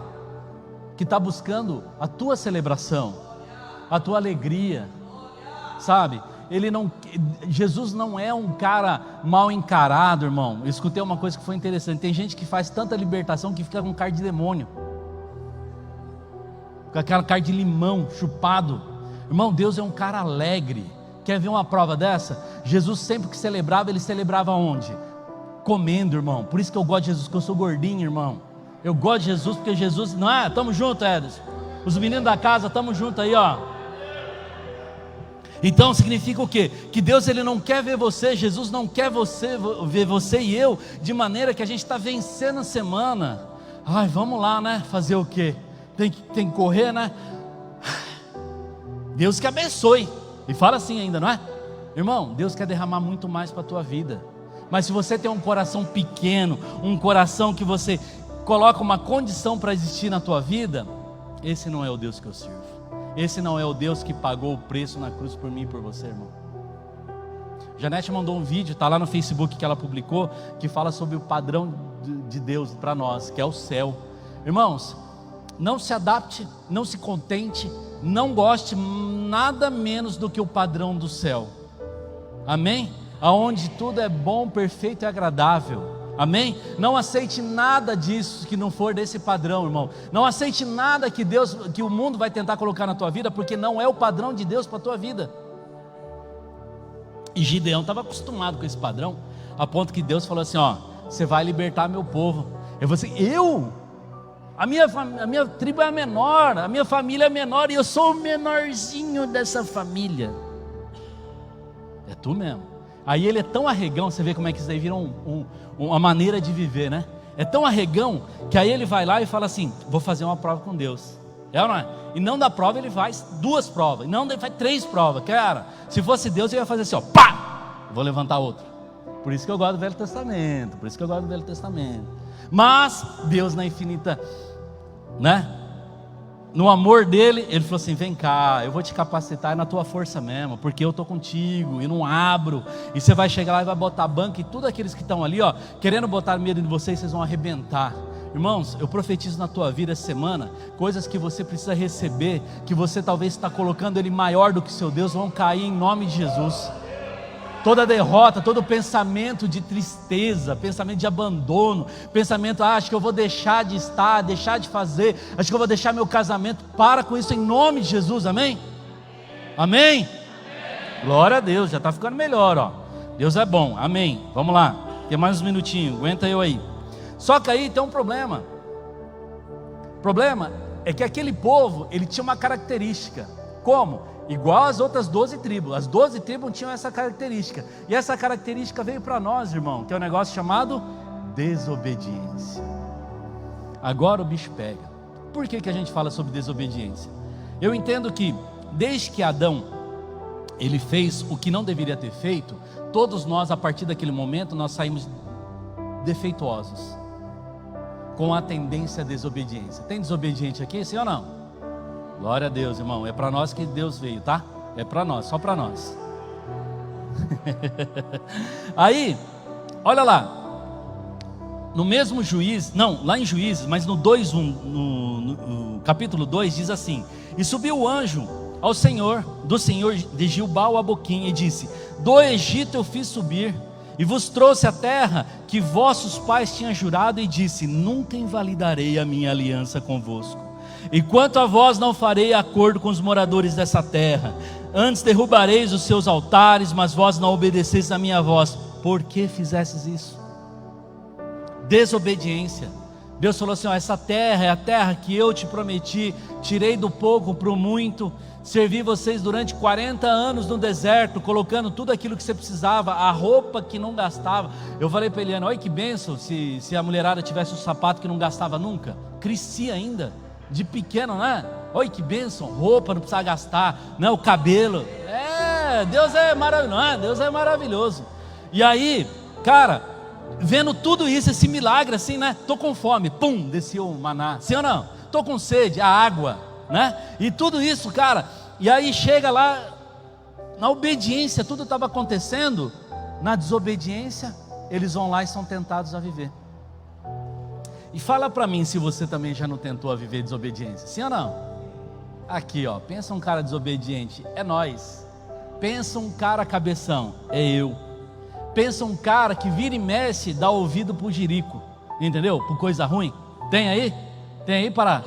que está buscando a tua celebração, a tua alegria, sabe? Jesus não é um cara mal encarado, irmão. Eu escutei uma coisa que foi interessante. Tem gente que faz tanta libertação que fica com cara de demônio, com aquela cara de limão chupado. Irmão, Deus é um cara alegre. Quer ver uma prova dessa? Jesus sempre que celebrava, ele celebrava onde? Comendo, irmão. Por isso que eu gosto de Jesus, porque eu sou gordinho, irmão. Eu gosto de Jesus porque Jesus, não é? Tamo junto, Edson. Os meninos da casa, tamo junto aí, ó. Então significa o quê? Que Deus, ele não quer ver você, Jesus não quer ver você e eu de maneira que a gente está vencendo a semana. Ai, vamos lá, né? Fazer o quê? Tem que correr, né? Deus que abençoe. E fala assim ainda, não é? Irmão, Deus quer derramar muito mais para a tua vida. Mas se você tem um coração pequeno, um coração que você coloca uma condição para existir na tua vida, esse não é o Deus que eu sirvo. Esse não é o Deus que pagou o preço na cruz por mim e por você, irmão. Janete mandou um vídeo, está lá no Facebook que ela publicou, que fala sobre o padrão de Deus para nós, que é o céu. Irmãos, não se adapte, não se contente, não goste nada menos do que o padrão do céu. Amém? Aonde tudo é bom, perfeito e agradável. Amém? Não aceite nada disso que não for desse padrão, irmão. Não aceite nada que o mundo vai tentar colocar na tua vida, porque não é o padrão de Deus para a tua vida. E Gideão estava acostumado com esse padrão, a ponto que Deus falou assim: ó, você vai libertar meu povo. Eu vou assim, a minha tribo é a menor, a minha família é menor, e eu sou o menorzinho dessa família. É tu mesmo. Aí ele é tão arregão, você vê como é que isso daí vira uma maneira de viver, né? É tão arregão, que aí ele vai lá e fala assim: vou fazer uma prova com Deus. É ou não é? E não dá prova, ele faz 2 provas, e não, ele faz 3 provas. Cara, se fosse Deus, ele ia fazer assim, ó, pá, vou levantar outro. Por isso que eu gosto do Velho Testamento, Mas Deus, na infinita, né? No amor dele, ele falou assim: vem cá, eu vou te capacitar na tua força mesmo, porque eu estou contigo e não abro. E você vai chegar lá e vai botar a banca, e todos aqueles que estão ali, ó, querendo botar medo em vocês, vocês vão arrebentar. Irmãos, eu profetizo na tua vida essa semana, coisas que você precisa receber, que você talvez está colocando ele maior do que seu Deus, vão cair em nome de Jesus. Toda derrota, todo pensamento de tristeza, pensamento de abandono, pensamento, acho que eu vou deixar de estar, deixar de fazer, acho que eu vou deixar meu casamento, para com isso em nome de Jesus, amém? Amém? Glória a Deus, já está ficando melhor, ó. Deus é bom, amém. Vamos lá, tem mais uns minutinhos, aguenta eu aí. Só que aí tem um problema. O problema é que aquele povo, ele tinha uma característica. Como? Igual as outras 12 tribos. As 12 tribos tinham essa característica. E essa característica veio para nós, irmão, que é um negócio chamado desobediência. Agora o bicho pega. Por que a gente fala sobre desobediência? Eu entendo que desde que Adão ele fez o que não deveria ter feito, todos nós, a partir daquele momento, nós saímos defeituosos, com a tendência à desobediência. Tem desobediente aqui, sim ou não? Glória a Deus, irmão. É para nós que Deus veio, tá? É para nós, só para nós. Aí, olha lá. No mesmo Juízes, não, lá em Juízes, mas no 2:1, no capítulo 2, diz assim: e subiu o anjo ao Senhor, do Senhor de Gilgal a Boquim, e disse: do Egito eu fiz subir, e vos trouxe a terra que vossos pais tinham jurado, e disse: nunca invalidarei a minha aliança convosco. E quanto a vós, não farei acordo com os moradores dessa terra. Antes derrubareis os seus altares, mas vós não obedeceis a minha voz. Por que fizestes isso? Desobediência. Deus falou assim: ó, essa terra é a terra que eu te prometi, tirei do pouco para o muito, servi vocês durante 40 anos no deserto, colocando tudo aquilo que você precisava, a roupa que não gastava. Eu falei para Eliana: olha que bênção, se a mulherada tivesse um sapato que não gastava nunca, crescia ainda, de pequeno, né? Olha que bênção, roupa não precisa gastar, né? O cabelo, Deus é maravilhoso, Deus é maravilhoso. E aí, cara, vendo tudo isso, esse milagre assim, né? Tô com fome, pum, desceu o maná, sim ou não? Tô com sede, a água, né? E tudo isso, cara, e aí chega lá, na obediência, tudo estava acontecendo, na desobediência, eles vão lá e são tentados a viver. E fala para mim se você também já não tentou a viver desobediência, sim ou não? Aqui ó, pensa um cara desobediente, é nós. Pensa um cara cabeção, é eu. Pensa um cara que vira e mexe, dá ouvido pro jirico, entendeu? Por coisa ruim. Tem aí? Tem aí para?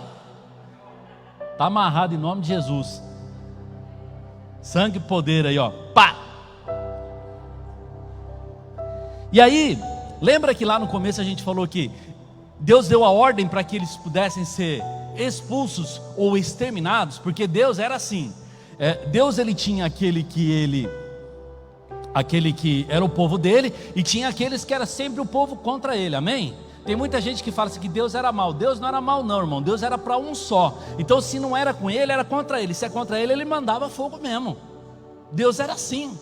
Tá amarrado em nome de Jesus. Sangue e poder aí ó, pá! E aí, lembra que lá no começo a gente falou que Deus deu a ordem para que eles pudessem ser expulsos ou exterminados, porque Deus era assim. Deus ele tinha aquele que era o povo dele, e tinha aqueles que era sempre o povo contra ele, amém? Tem muita gente que fala assim que Deus era mau. Deus não era mau não, irmão, Deus era para um só. Então se não era com ele, era contra ele. Se é contra ele, ele mandava fogo mesmo. Deus era assim.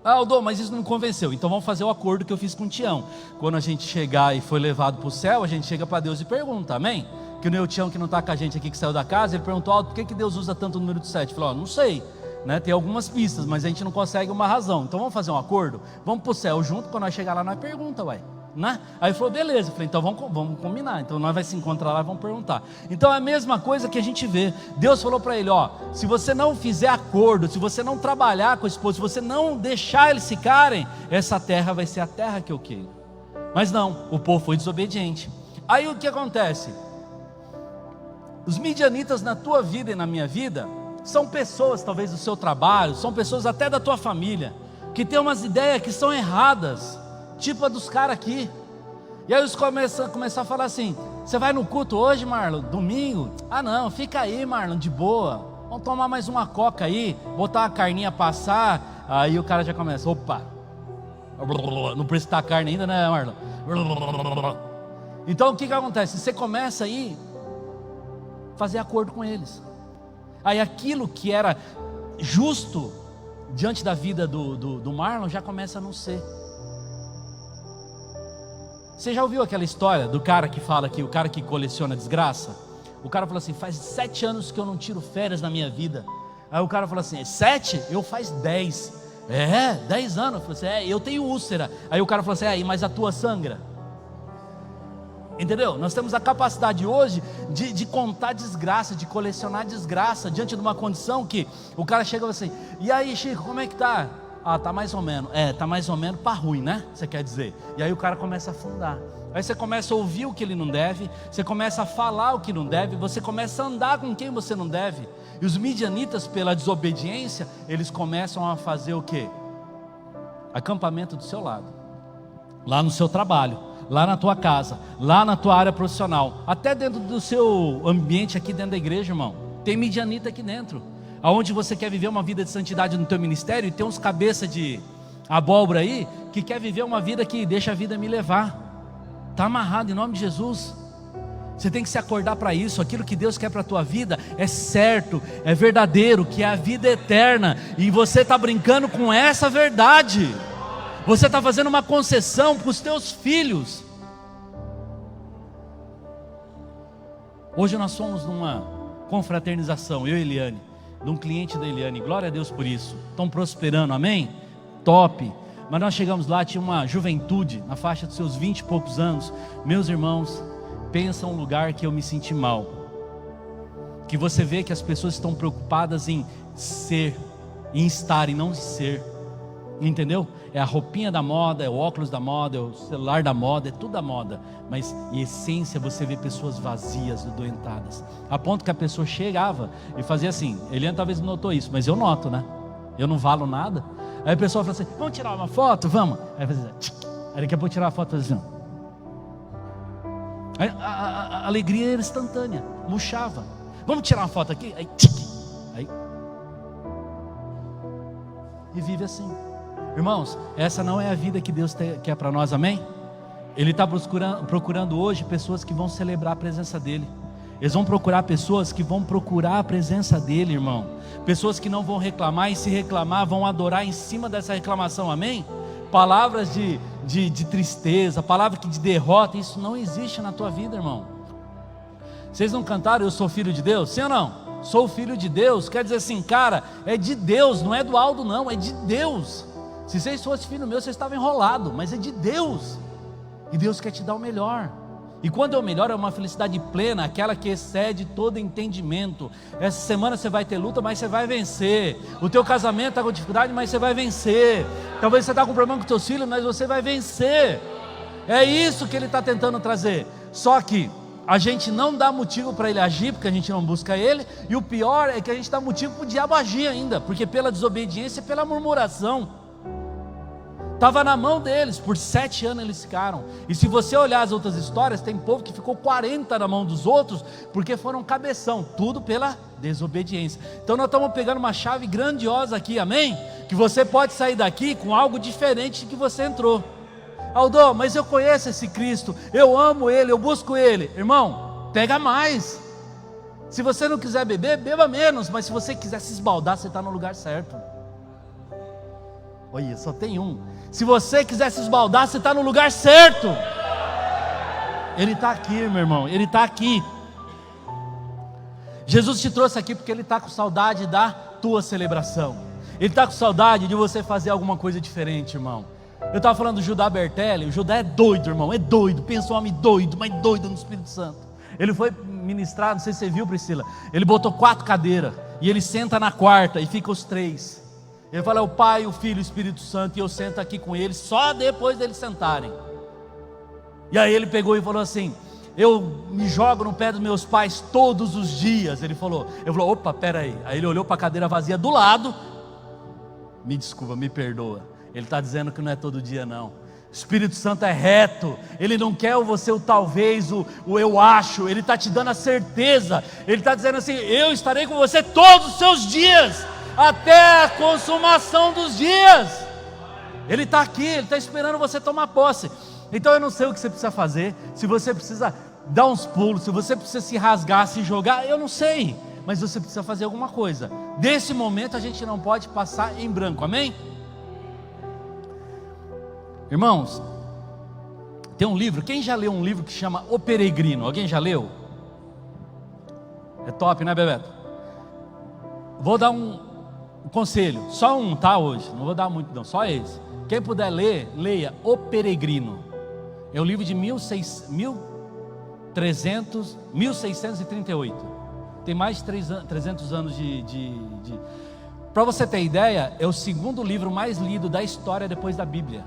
Aldo, mas isso não me convenceu. Então vamos fazer o acordo que eu fiz com o Tião. Quando a gente chegar e foi levado para o céu, a gente chega para Deus e pergunta, amém? Que o meu Tião que não está com a gente aqui, que saiu da casa, ele perguntou, Aldo, por que Deus usa tanto o número de 7? Falou, não sei, né? Tem algumas pistas, mas a gente não consegue uma razão. Então vamos fazer um acordo? Vamos para o céu junto, quando nós chegar lá, nós pergunta, uai. Né? Aí ele falou, beleza. Eu falei, então vamos combinar. Então nós vamos se encontrar lá e vamos perguntar. Então é a mesma coisa que a gente vê. Deus falou para ele, ó, se você não fizer acordo, se você não trabalhar com a esposa, se você não deixar eles ficarem, essa terra vai ser a terra que eu quero. Mas não, o povo foi desobediente. Aí o que acontece? Os midianitas na tua vida e na minha vida são pessoas talvez do seu trabalho, são pessoas até da tua família, que tem umas ideias que são erradas, tipo a dos caras aqui. E aí eles começam a falar assim, você vai no culto hoje, Marlon? Domingo? Ah não, fica aí, Marlon, de boa, vamos tomar mais uma coca aí, botar uma carninha passar. Aí o cara já começa, opa, não precisa da carne ainda, né, Marlon? Então o que acontece? Você começa aí fazer acordo com eles. Aí aquilo que era justo diante da vida do Marlon já começa a não ser. Você já ouviu aquela história do cara que fala que o cara que coleciona desgraça? O cara fala assim, faz 7 anos que eu não tiro férias na minha vida. Aí o cara fala assim, 7? Eu faz 10. 10 anos. Eu falei assim, eu tenho úlcera. Aí o cara fala assim, mas a tua sangra? Entendeu? Nós temos a capacidade hoje de contar desgraça, de colecionar desgraça, diante de uma condição que o cara chega e fala assim, e aí Chico, como é que tá? Ah, tá mais ou menos. Tá mais ou menos para ruim, né? Você quer dizer? E aí o cara começa a afundar. Aí você começa a ouvir o que ele não deve, você começa a falar o que não deve, você começa a andar com quem você não deve. E os midianitas, pela desobediência, eles começam a fazer o quê? Acampamento do seu lado, lá no seu trabalho, lá na tua casa, lá na tua área profissional, até dentro do seu ambiente aqui dentro da igreja, irmão. Tem midianita aqui dentro, aonde você quer viver uma vida de santidade no teu ministério, e tem uns cabeça de abóbora aí, que quer viver uma vida que deixa a vida me levar. Está amarrado em nome de Jesus. Você tem que se acordar para isso. Aquilo que Deus quer para a tua vida é certo, é verdadeiro, que é a vida eterna, e você está brincando com essa verdade. Você está fazendo uma concessão para os teus filhos. Hoje nós somos numa confraternização, eu e Eliane, de um cliente da Eliane, glória a Deus por isso. Estão prosperando, amém? Top. Mas nós chegamos lá, tinha uma juventude na faixa dos seus 20 e poucos anos. Meus irmãos, pensa um lugar que eu me senti mal, que você vê que as pessoas estão preocupadas em ser, em estar e não em ser, entendeu? É a roupinha da moda, é o óculos da moda, é o celular da moda, é tudo da moda, mas em essência você vê pessoas vazias, doentadas, a ponto que a pessoa chegava e fazia assim. Eliane talvez não notou isso, mas eu noto, né? Eu não valo nada. Aí a pessoa fala assim, vamos tirar uma foto? Vamos. Aí fazia assim, aí daqui a pouco tirar a foto, fazia assim. Aí a alegria era instantânea, murchava. Vamos tirar uma foto aqui? Aí e vive assim. Irmãos, essa não é a vida que Deus quer para nós, amém? Ele está procurando hoje pessoas que vão celebrar a presença dEle. Eles vão procurar pessoas que vão procurar a presença dEle, irmão. Pessoas que não vão reclamar, e se reclamar, vão adorar em cima dessa reclamação, amém? palavras de tristeza, palavras de derrota, isso não existe na tua vida, irmão. Vocês não cantaram eu sou filho de Deus? Sim ou não? Sou filho de Deus, quer dizer assim, cara, é de Deus, não é do Aldo não, é de Deus. Se vocês fossem filho meu, vocês estavam enrolados, mas é de Deus, e Deus quer te dar o melhor. E quando é o melhor, é uma felicidade plena, aquela que excede todo entendimento. Essa semana você vai ter luta, mas você vai vencer. O teu casamento está com dificuldade, mas você vai vencer. Talvez você está com problema com teus filhos, mas você vai vencer. É isso que Ele está tentando trazer. Só que a gente não dá motivo para Ele agir, porque a gente não busca Ele. E o pior é que a gente dá motivo para o diabo agir ainda, porque pela desobediência e pela murmuração. Estava na mão deles, por 7 anos eles ficaram. E se você olhar as outras histórias, tem povo que ficou 40 na mão dos outros, porque foram cabeção, tudo pela desobediência. Então nós estamos pegando uma chave grandiosa aqui, amém? Que você pode sair daqui com algo diferente que você entrou. Aldo, mas eu conheço esse Cristo, eu amo Ele, eu busco Ele. Irmão, pega mais. Se você não quiser beber, beba menos, mas se você quiser se esbaldar, você está no lugar certo. Olha, só tem um. Se você quiser se esbaldar, você está no lugar certo. Ele está aqui, meu irmão, Ele está aqui. Jesus te trouxe aqui porque Ele está com saudade da tua celebração. Ele está com saudade de você fazer alguma coisa diferente, irmão. Eu estava falando do Judá Bertelli. O Judá é doido, irmão, é doido. Pensa um homem doido, mas doido no Espírito Santo. Ele foi ministrar, não sei se você viu, Priscila. Ele botou 4 cadeiras e ele senta na quarta e fica os 3. Ele fala, é o Pai, o Filho e o Espírito Santo, e eu sento aqui com eles, só depois deles sentarem. E aí ele pegou e falou assim, eu me jogo no pé dos meus pais todos os dias. Ele falou, opa, pera aí. Aí ele olhou para a cadeira vazia do lado, me desculpa, me perdoa. Ele está dizendo que não é todo dia não. O Espírito Santo é reto, Ele não quer você o talvez, o eu acho, Ele está te dando a certeza. Ele está dizendo assim, eu estarei com você todos os seus dias, até a consumação dos dias. Ele está aqui, Ele está esperando você tomar posse. Então eu não sei o que você precisa fazer, se você precisa dar uns pulos, se você precisa se rasgar, se jogar, eu não sei, mas você precisa fazer alguma coisa. Desse momento a gente não pode passar em branco, amém? Irmãos, tem um livro, quem já leu um livro que chama O Peregrino? Alguém já leu? É top, né, Bebeto? Vou dar um conselho, só um, tá, hoje, não vou dar muito não, só esse. Quem puder ler, leia O Peregrino. É um livro de 1638. Tem mais de 300 anos Para você ter ideia, é o 2º livro mais lido da história depois da Bíblia.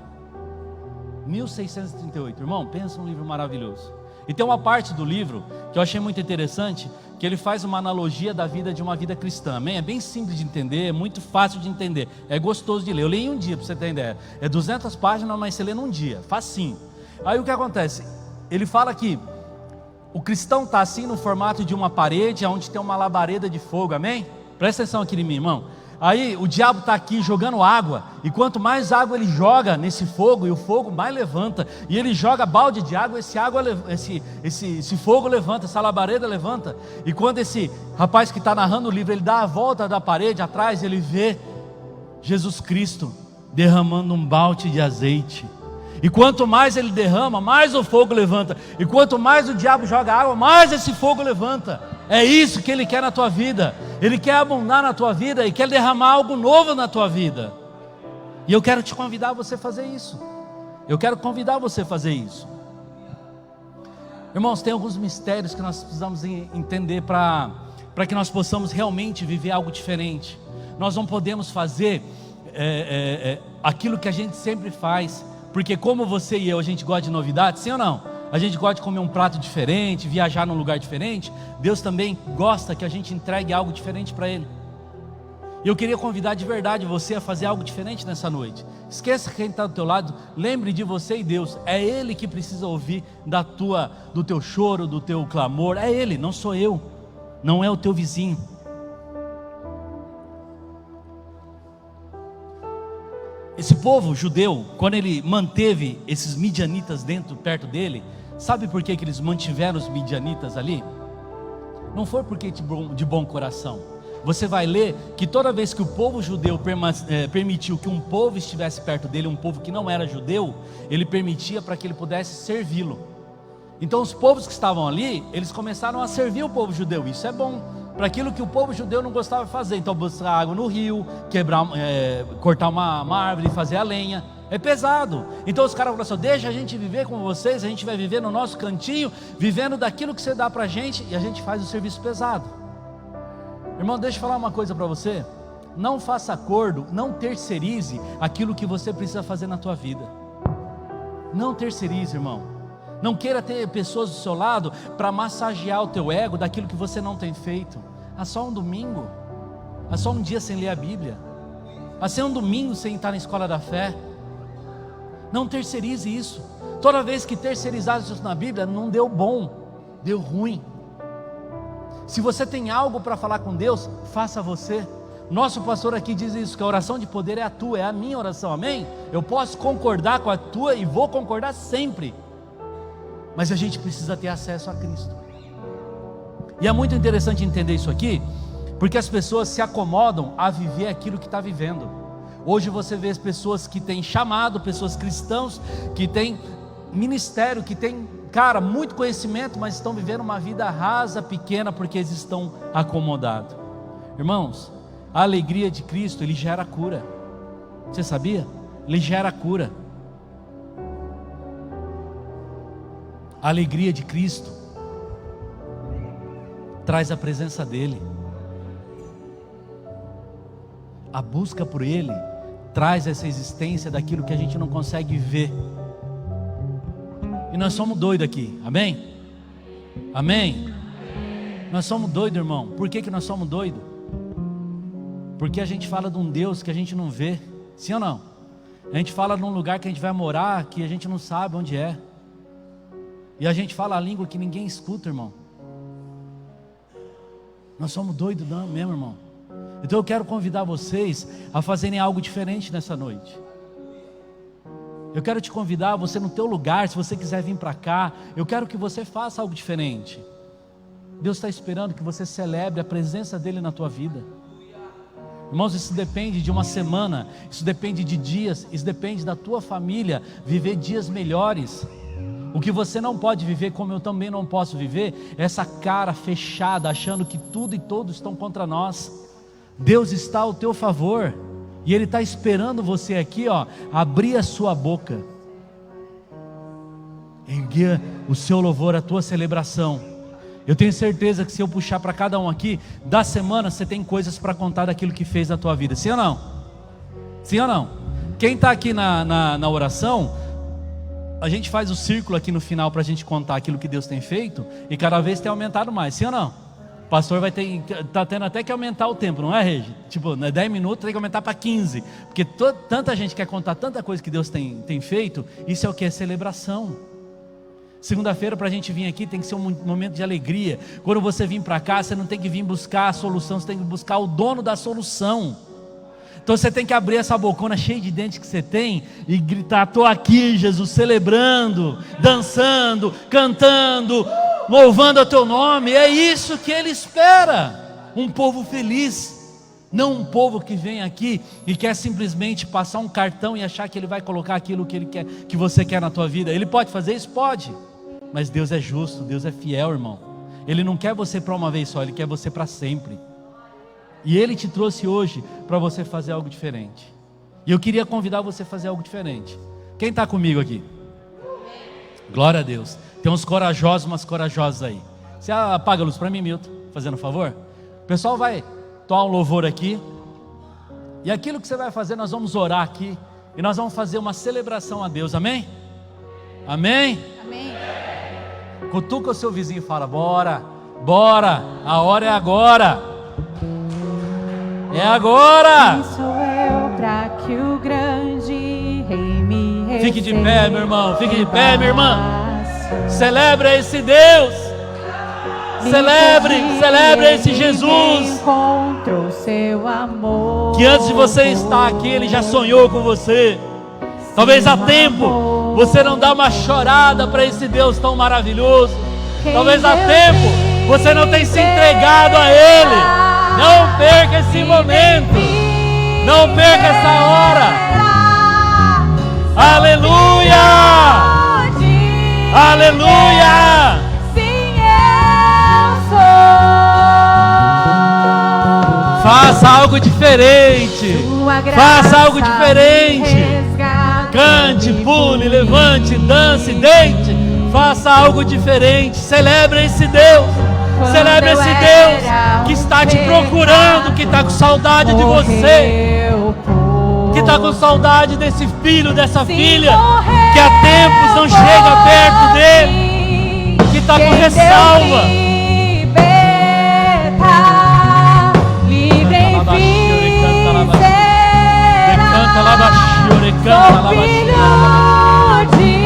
1638, irmão, pensa um livro maravilhoso. E tem uma parte do livro que eu achei muito interessante, que ele faz uma analogia da vida de uma vida cristã, amém? É bem simples de entender, é muito fácil de entender, é gostoso de ler. Eu li em um dia, para você ter ideia, é 200 páginas, mas você lê num dia, facinho. Aí o que acontece? Ele fala que o cristão está assim no formato de uma parede, onde tem uma labareda de fogo, amém? Presta atenção aqui em mim, irmão. Aí o diabo está aqui jogando água, e quanto mais água ele joga nesse fogo, e o fogo mais levanta, e ele joga balde de água, esse fogo levanta, essa labareda levanta. E quando esse rapaz que está narrando o livro, ele dá a volta da parede atrás, ele vê Jesus Cristo derramando um balde de azeite. E quanto mais ele derrama, mais o fogo levanta. E quanto mais o diabo joga água, mais esse fogo levanta. É isso que ele quer na tua vida. Ele quer abundar na tua vida e quer derramar algo novo na tua vida. E eu quero te convidar a você fazer isso. Eu quero convidar você a fazer isso. Irmãos, tem alguns mistérios que nós precisamos entender para que nós possamos realmente viver algo diferente. Nós não podemos fazer aquilo que a gente sempre faz, porque como você e eu, a gente gosta de novidades, sim ou não? A gente gosta de comer um prato diferente, viajar num lugar diferente. Deus também gosta que a gente entregue algo diferente para Ele. E eu queria convidar de verdade você a fazer algo diferente nessa noite. Esqueça quem está do teu lado, lembre de você e Deus. É Ele que precisa ouvir do teu choro, do teu clamor. É Ele, não sou eu, não é o teu vizinho. Esse povo judeu, quando ele manteve esses midianitas perto dele, sabe por que eles mantiveram os midianitas ali? Não foi porque de bom coração, você vai ler que toda vez que o povo judeu permitiu que um povo estivesse perto dele, um povo que não era judeu, ele permitia para que ele pudesse servi-lo. Então os povos que estavam ali, eles começaram a servir o povo judeu. Isso é bom, para aquilo que o povo judeu não gostava de fazer. Então buscar água no rio, cortar uma árvore, fazer a lenha, é pesado. Então os caras falaram assim: deixa a gente viver com vocês, a gente vai viver no nosso cantinho, vivendo daquilo que você dá para a gente, e a gente faz o serviço pesado. Irmão, deixa eu falar uma coisa para você: não faça acordo, não terceirize aquilo que você precisa fazer na tua vida. Não terceirize, irmão. Não queira ter pessoas do seu lado para massagear o teu ego daquilo que você não tem feito. Há só um domingo, há só um dia sem ler a Bíblia, há só um domingo sem estar na escola da fé. Não terceirize isso. Toda vez que terceirizasse isso na Bíblia, não deu bom, deu ruim. Se você tem algo para falar com Deus, faça você. Nosso pastor aqui diz isso, que a oração de poder é a tua, é a minha oração, amém? Eu posso concordar com a tua e vou concordar sempre, mas a gente precisa ter acesso a Cristo. E é muito interessante entender isso aqui, porque as pessoas se acomodam a viver aquilo que está vivendo. Hoje você vê as pessoas que têm chamado, pessoas cristãos, que têm ministério, que têm, cara, muito conhecimento, mas estão vivendo uma vida rasa, pequena, porque eles estão acomodados. Irmãos, a alegria de Cristo, Ele gera cura. Você sabia? Ele gera cura. A alegria de Cristo traz a presença dEle. A busca por Ele traz essa existência daquilo que a gente não consegue ver. E nós somos doidos aqui, amém? Amém? Nós somos doidos, irmão. Por que nós somos doidos? Porque a gente fala de um Deus que a gente não vê, sim ou não? A gente fala de um lugar que a gente vai morar, que a gente não sabe onde é. E a gente fala a língua que ninguém escuta, irmão. Nós somos doidos não, mesmo, irmão. Então eu quero convidar vocês a fazerem algo diferente nessa noite. Eu quero te convidar, você no teu lugar, se você quiser vir para cá, eu quero que você faça algo diferente. Deus está esperando que você celebre a presença dEle na tua vida. Irmãos, isso depende de uma semana, isso depende de dias, isso depende da tua família, viver dias melhores. O que você não pode viver, como eu também não posso viver, é essa cara fechada, achando que tudo e todos estão contra nós. Deus está ao teu favor, e Ele está esperando você aqui, ó, abrir a sua boca, erguer o seu louvor, a tua celebração. Eu tenho certeza que se eu puxar para cada um aqui, da semana você tem coisas para contar daquilo que fez na tua vida, sim ou não? Sim ou não? Quem está aqui na oração, a gente faz o círculo aqui no final para a gente contar aquilo que Deus tem feito, e cada vez tem aumentado mais, sim ou não? O pastor está tendo até que aumentar o tempo, não é, Regi? Tipo, 10 minutos tem que aumentar para 15, porque tanta gente quer contar tanta coisa que Deus tem feito. Isso é o que? É celebração. Segunda-feira, para a gente vir aqui, tem que ser um momento de alegria. Quando você vir para cá, você não tem que vir buscar a solução, você tem que buscar o dono da solução. Então você tem que abrir essa bocona cheia de dentes que você tem e gritar: estou aqui, Jesus, celebrando, dançando, cantando, louvando o teu nome. É isso que Ele espera, um povo feliz, não um povo que vem aqui e quer simplesmente passar um cartão e achar que Ele vai colocar aquilo que Ele quer, que você quer na tua vida. Ele pode fazer isso? Pode, mas Deus é justo, Deus é fiel, irmão. Ele não quer você para uma vez só, Ele quer você para sempre. E Ele te trouxe hoje para você fazer algo diferente. E eu queria convidar você a fazer algo diferente. Quem está comigo aqui? Glória a Deus. Tem uns corajosos, umas corajosas aí. Você apaga a luz para mim, Milton, fazendo um favor. O pessoal vai tomar um louvor aqui. E aquilo que você vai fazer, nós vamos orar aqui. E nós vamos fazer uma celebração a Deus, amém? Amém? Amém. Cutuca o seu vizinho e fala: bora, bora, a hora é agora. É agora! Quem sou eu pra que o grande rei me receba? Fique de pé, meu irmão, fique de pé, minha irmã. Celebre esse Deus. Celebre esse Jesus. Encontrou seu amor. Que antes de você estar aqui, Ele já sonhou com você. Talvez há tempo você não dá uma chorada para esse Deus tão maravilhoso. Talvez há tempo você não tenha se entregado a Ele. Não perca esse momento. Não perca essa hora. Aleluia! Aleluia! Sim, eu sou. Faça algo diferente. Faça algo diferente. Cante, pule, levante, dance, deite. Faça algo diferente. Celebre esse Deus. Celebre esse Deus que está te procurando, que está com saudade de você, que está com saudade desse filho, dessa filha, que há tempos não chega perto dele, que está com ressalva.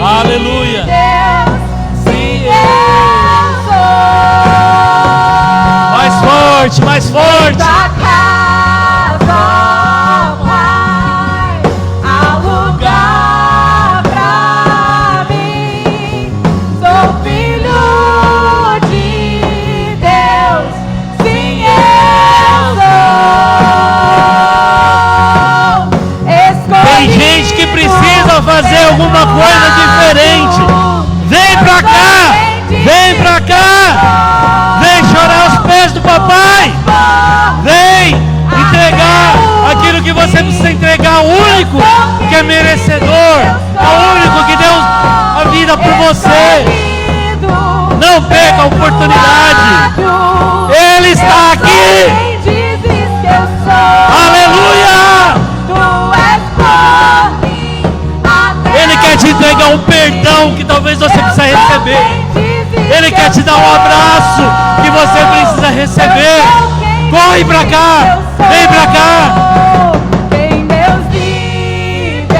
Aleluia. Mais forte, mais forte. Tua casa, Pai, há lugar pra mim. Sou filho de Deus, sim, eu sou. Tem gente que precisa fazer alguma coisa diferente. Vem pra cá, vem pra cá. Vem chorar aos pés do papai. Vem entregar aquilo que você precisa entregar. O único que é merecedor, é o único que deu a vida por você. Não perca a oportunidade. Ele está aqui. Aleluia. Ele quer te entregar um perdão que talvez você precisa receber. Ele quer te dar um abraço que você precisa receber. Corre pra cá, vem pra cá. Vem Deus libertar,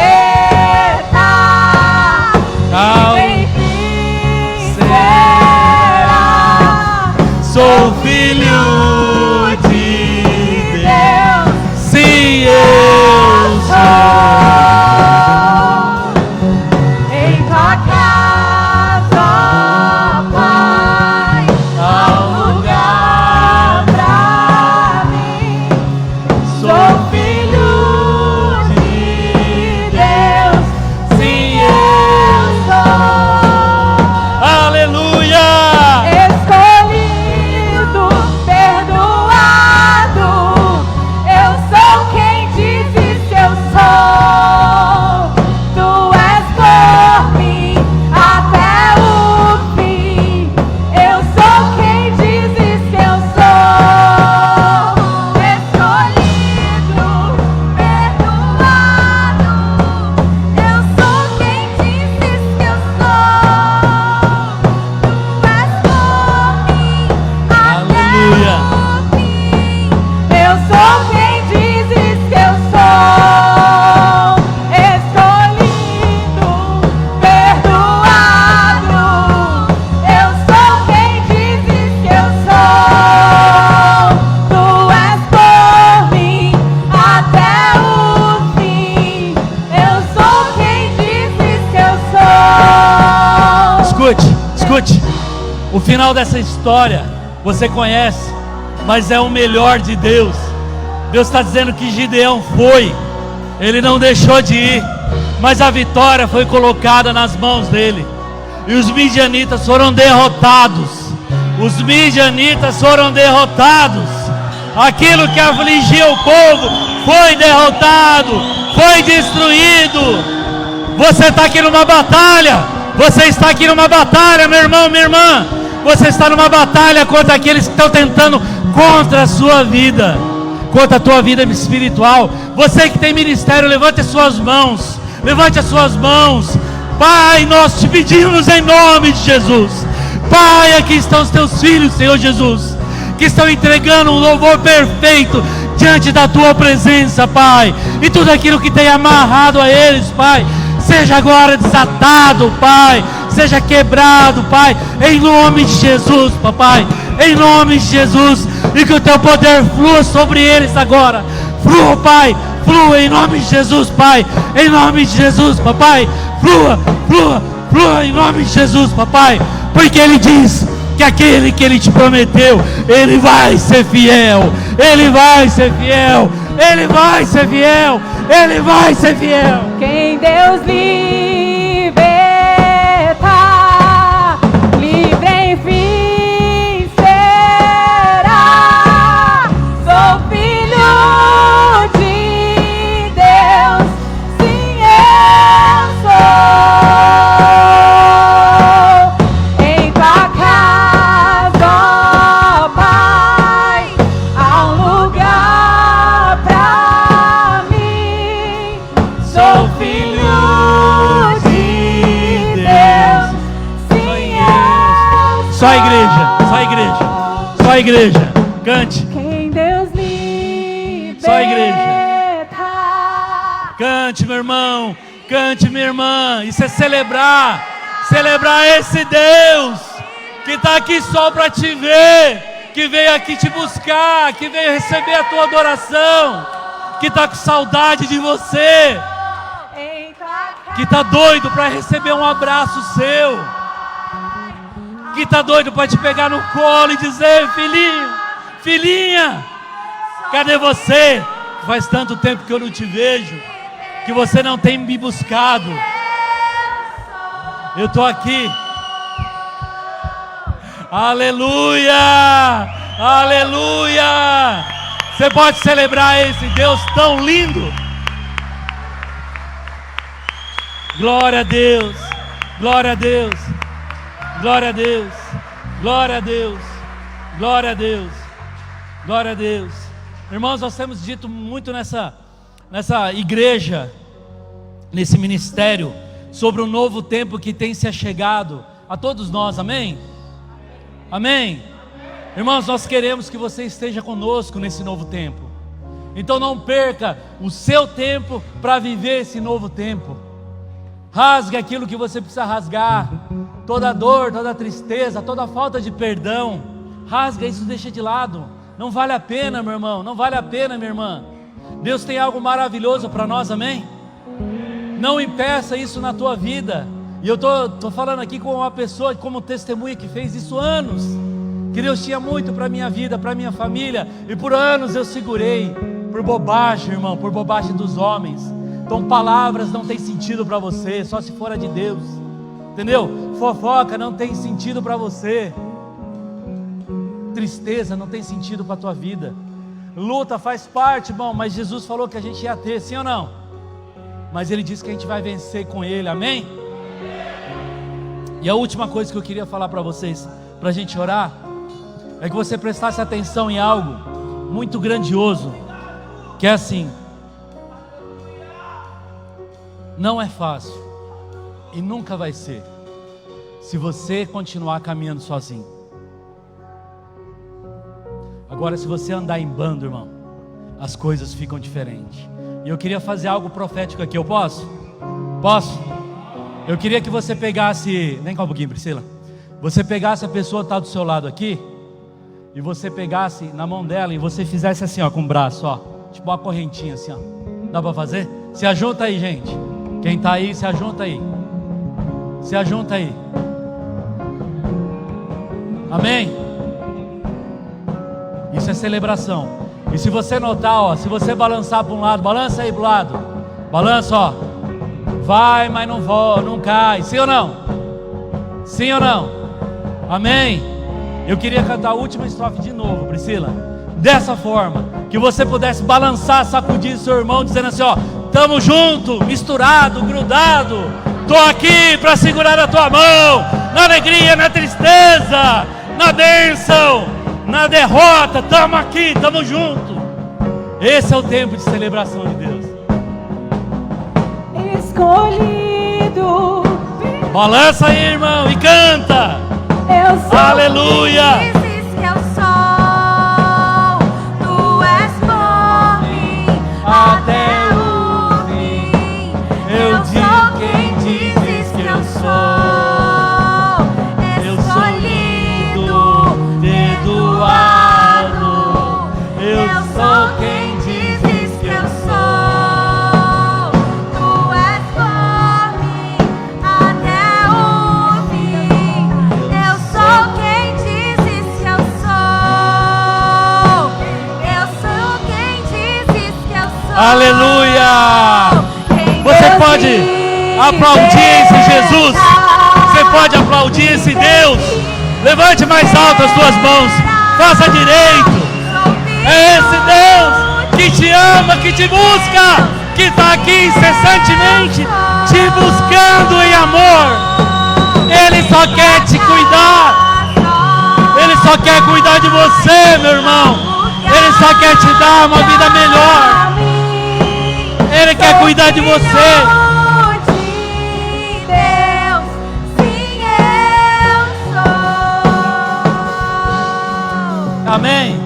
vem será. Sou filho de Deus, sim, eu sou. Em tua casa, Pai, há lugar pra mim. Sou filho de Deus, sim, eu sou. Aleluia! Escolhido, perdoado, eu sou quem dizes que eu sou. Tu és por mim até o fim. Eu sou quem dizes que eu sou. Escolhido, perdoado, eu sou quem dizes que eu sou. Tu és por mim até Aleluia. o fim. Eu sou quem dizes que eu sou. Escolhido, perdoado, eu sou quem dizes que eu sou. Tu és por mim até o fim. Eu sou quem dizes que eu sou. Escute, escute. O final dessa história você conhece, mas é o melhor de Deus. Deus está dizendo que Gideão foi, ele não deixou de ir, mas a vitória foi colocada nas mãos dele. E os midianitas foram derrotados. Os midianitas foram derrotados. Aquilo que afligia o povo foi derrotado, foi destruído. Você está aqui numa batalha. Você está aqui numa batalha, meu irmão, minha irmã. Você está numa batalha contra aqueles que estão tentando contra a sua vida, contra a tua vida espiritual. Você que tem ministério, levante as suas mãos. Levante as suas mãos. Pai, nós te pedimos em nome de Jesus. Pai, aqui estão os teus filhos, Senhor Jesus, que estão entregando um louvor perfeito diante da tua presença, Pai. E tudo aquilo que tem amarrado a eles, Pai, seja agora desatado, Pai. Seja quebrado, Pai, em nome de Jesus, Papai. Em nome de Jesus. E que o teu poder flua sobre eles agora. Flua, Pai. Flua em nome de Jesus, Pai. Em nome de Jesus, Papai. Flua, flua, flua em nome de Jesus, Papai. Porque Ele diz: que aquele que Ele te prometeu, Ele vai ser fiel, Ele vai ser fiel, Ele vai ser fiel, Ele vai ser fiel. Quem Deus liberta, livre enfim será. Sou filho de Deus, sim eu sou. Em tua casa, ó Pai, há um lugar pra mim. Sou filho de Deus, sim eu sou. Só a igreja, só a igreja, só a igreja, cante. Quem Deus liberta. Só a igreja. Cante, meu irmão, cante, minha irmã. Isso é celebrar esse Deus que está aqui só para te ver, que veio aqui te buscar, que veio receber a tua adoração, que está com saudade de você, Em tua casa, que está doido para receber um abraço seu, que está doido para te pegar no colo e dizer: filhinho, filhinha, cadê você? Faz tanto tempo que eu não te vejo, que você não tem me buscado. Eu estou aqui. Aleluia, aleluia. Você pode celebrar esse Deus tão lindo. Glória a Deus, glória a Deus, glória a Deus, glória a Deus, glória a Deus, glória a Deus. Irmãos, nós temos dito muito nessa igreja, nesse ministério, sobre o novo tempo que tem se achegado a todos nós, amém? Amém? Irmãos, nós queremos que você esteja conosco nesse novo tempo. Então não perca o seu tempo para viver esse novo tempo. Rasgue aquilo que você precisa rasgar, toda dor, toda tristeza, toda falta de perdão. Rasga isso, deixa de lado. Não vale a pena, meu irmão, não vale a pena, minha irmã. Deus tem algo maravilhoso para nós, amém? Não impeça isso na tua vida. E eu tô falando aqui com uma pessoa, como testemunha, que fez isso anos, que Deus tinha muito para minha vida, para minha família, e por anos eu segurei, por bobagem, irmão, por bobagem dos homens. Então palavras não tem sentido para você, só se for a de Deus, entendeu? Fofoca não tem sentido para você, tristeza não tem sentido para a tua vida, luta faz parte, irmão, mas Jesus falou que a gente ia ter, sim ou não? Mas Ele disse que a gente vai vencer com Ele, amém? E a última coisa que eu queria falar para vocês, para a gente orar, é que você prestasse atenção em algo muito grandioso, que é assim: não é fácil e nunca vai ser, se você continuar caminhando sozinho. Agora, se você andar em bando, irmão, as coisas ficam diferentes. E eu queria fazer algo profético aqui, eu posso? Posso? Eu queria que você pegasse, vem cá um pouquinho, Priscila. Você pegasse a pessoa que está do seu lado aqui, e você pegasse na mão dela e você fizesse assim, ó, com o braço, ó, tipo uma correntinha assim, ó. Dá para fazer? Se ajunta aí, gente. Quem está aí, se ajunta aí. Se ajunta aí. Amém? Isso é celebração. E se você notar, ó, se você balançar para um lado, balança aí para o lado. Balança, ó. Vai, mas não voa, não cai. Sim ou não? Sim ou não? Amém? Eu queria cantar a última estrofe de novo, Priscila. Dessa forma, que você pudesse balançar, sacudir seu irmão, dizendo assim, ó: tamo junto, misturado, grudado. Tô aqui para segurar a tua mão, na alegria, na tristeza, na bênção, na derrota. Tamo aqui, tamo junto. Esse é o tempo de celebração de Deus. escolhido. Balança aí, irmão, e canta. Eu sou. Aleluia. Dizes que eu sou. Tu és por mim até o fim. Eu sou quem dizes que eu sou. Escolhido, perdoado. Eu sou quem dizes que eu sou. Tu és por mim até o fim. Eu sou quem dizes Aleluia! Você pode aplaudir esse Jesus. Você pode aplaudir esse Deus. Levante mais alto as suas mãos. Faça direito. É esse Deus que te ama, que te busca, que está aqui incessantemente te buscando em amor. Ele só quer te cuidar. Ele só quer cuidar de você, meu irmão. Ele só quer te dar uma vida melhor. Ele quer cuidar de você. Amém.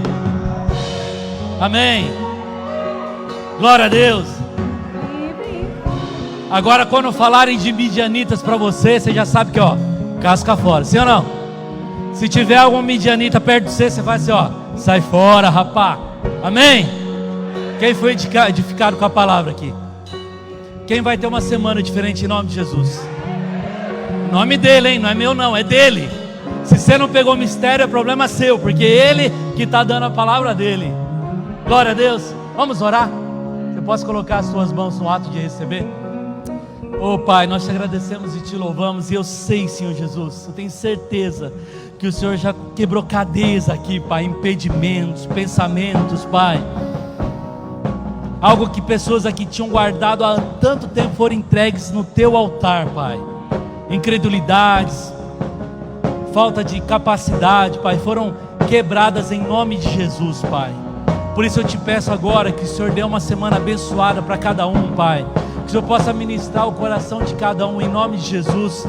Amém. Glória a Deus. Agora, quando falarem de midianitas para você, você já sabe que, ó, casca fora, sim ou não? Se tiver algum midianita perto de você, você faz assim, ó, sai fora, rapá. Amém? Quem foi edificado com a palavra aqui? Quem vai ter uma semana diferente em nome de Jesus? Em nome dele, hein? Não é meu não, é dele. Se você não pegou mistério, é problema seu, porque é ele que está dando a palavra dele. Glória a Deus. Vamos orar? Você pode colocar as suas mãos no ato de receber? Oh Pai, nós te agradecemos e te louvamos. E eu sei, Senhor Jesus, eu tenho certeza que o Senhor já quebrou cadeias aqui, Pai, impedimentos, pensamentos, Pai. Algo que pessoas aqui tinham guardado há tanto tempo foram entregues no teu altar, Pai. Incredulidades, falta de capacidade, Pai, foram quebradas em nome de Jesus, Pai. Por isso eu te peço agora que o Senhor dê uma semana abençoada para cada um, Pai. Que o Senhor possa ministrar o coração de cada um em nome de Jesus.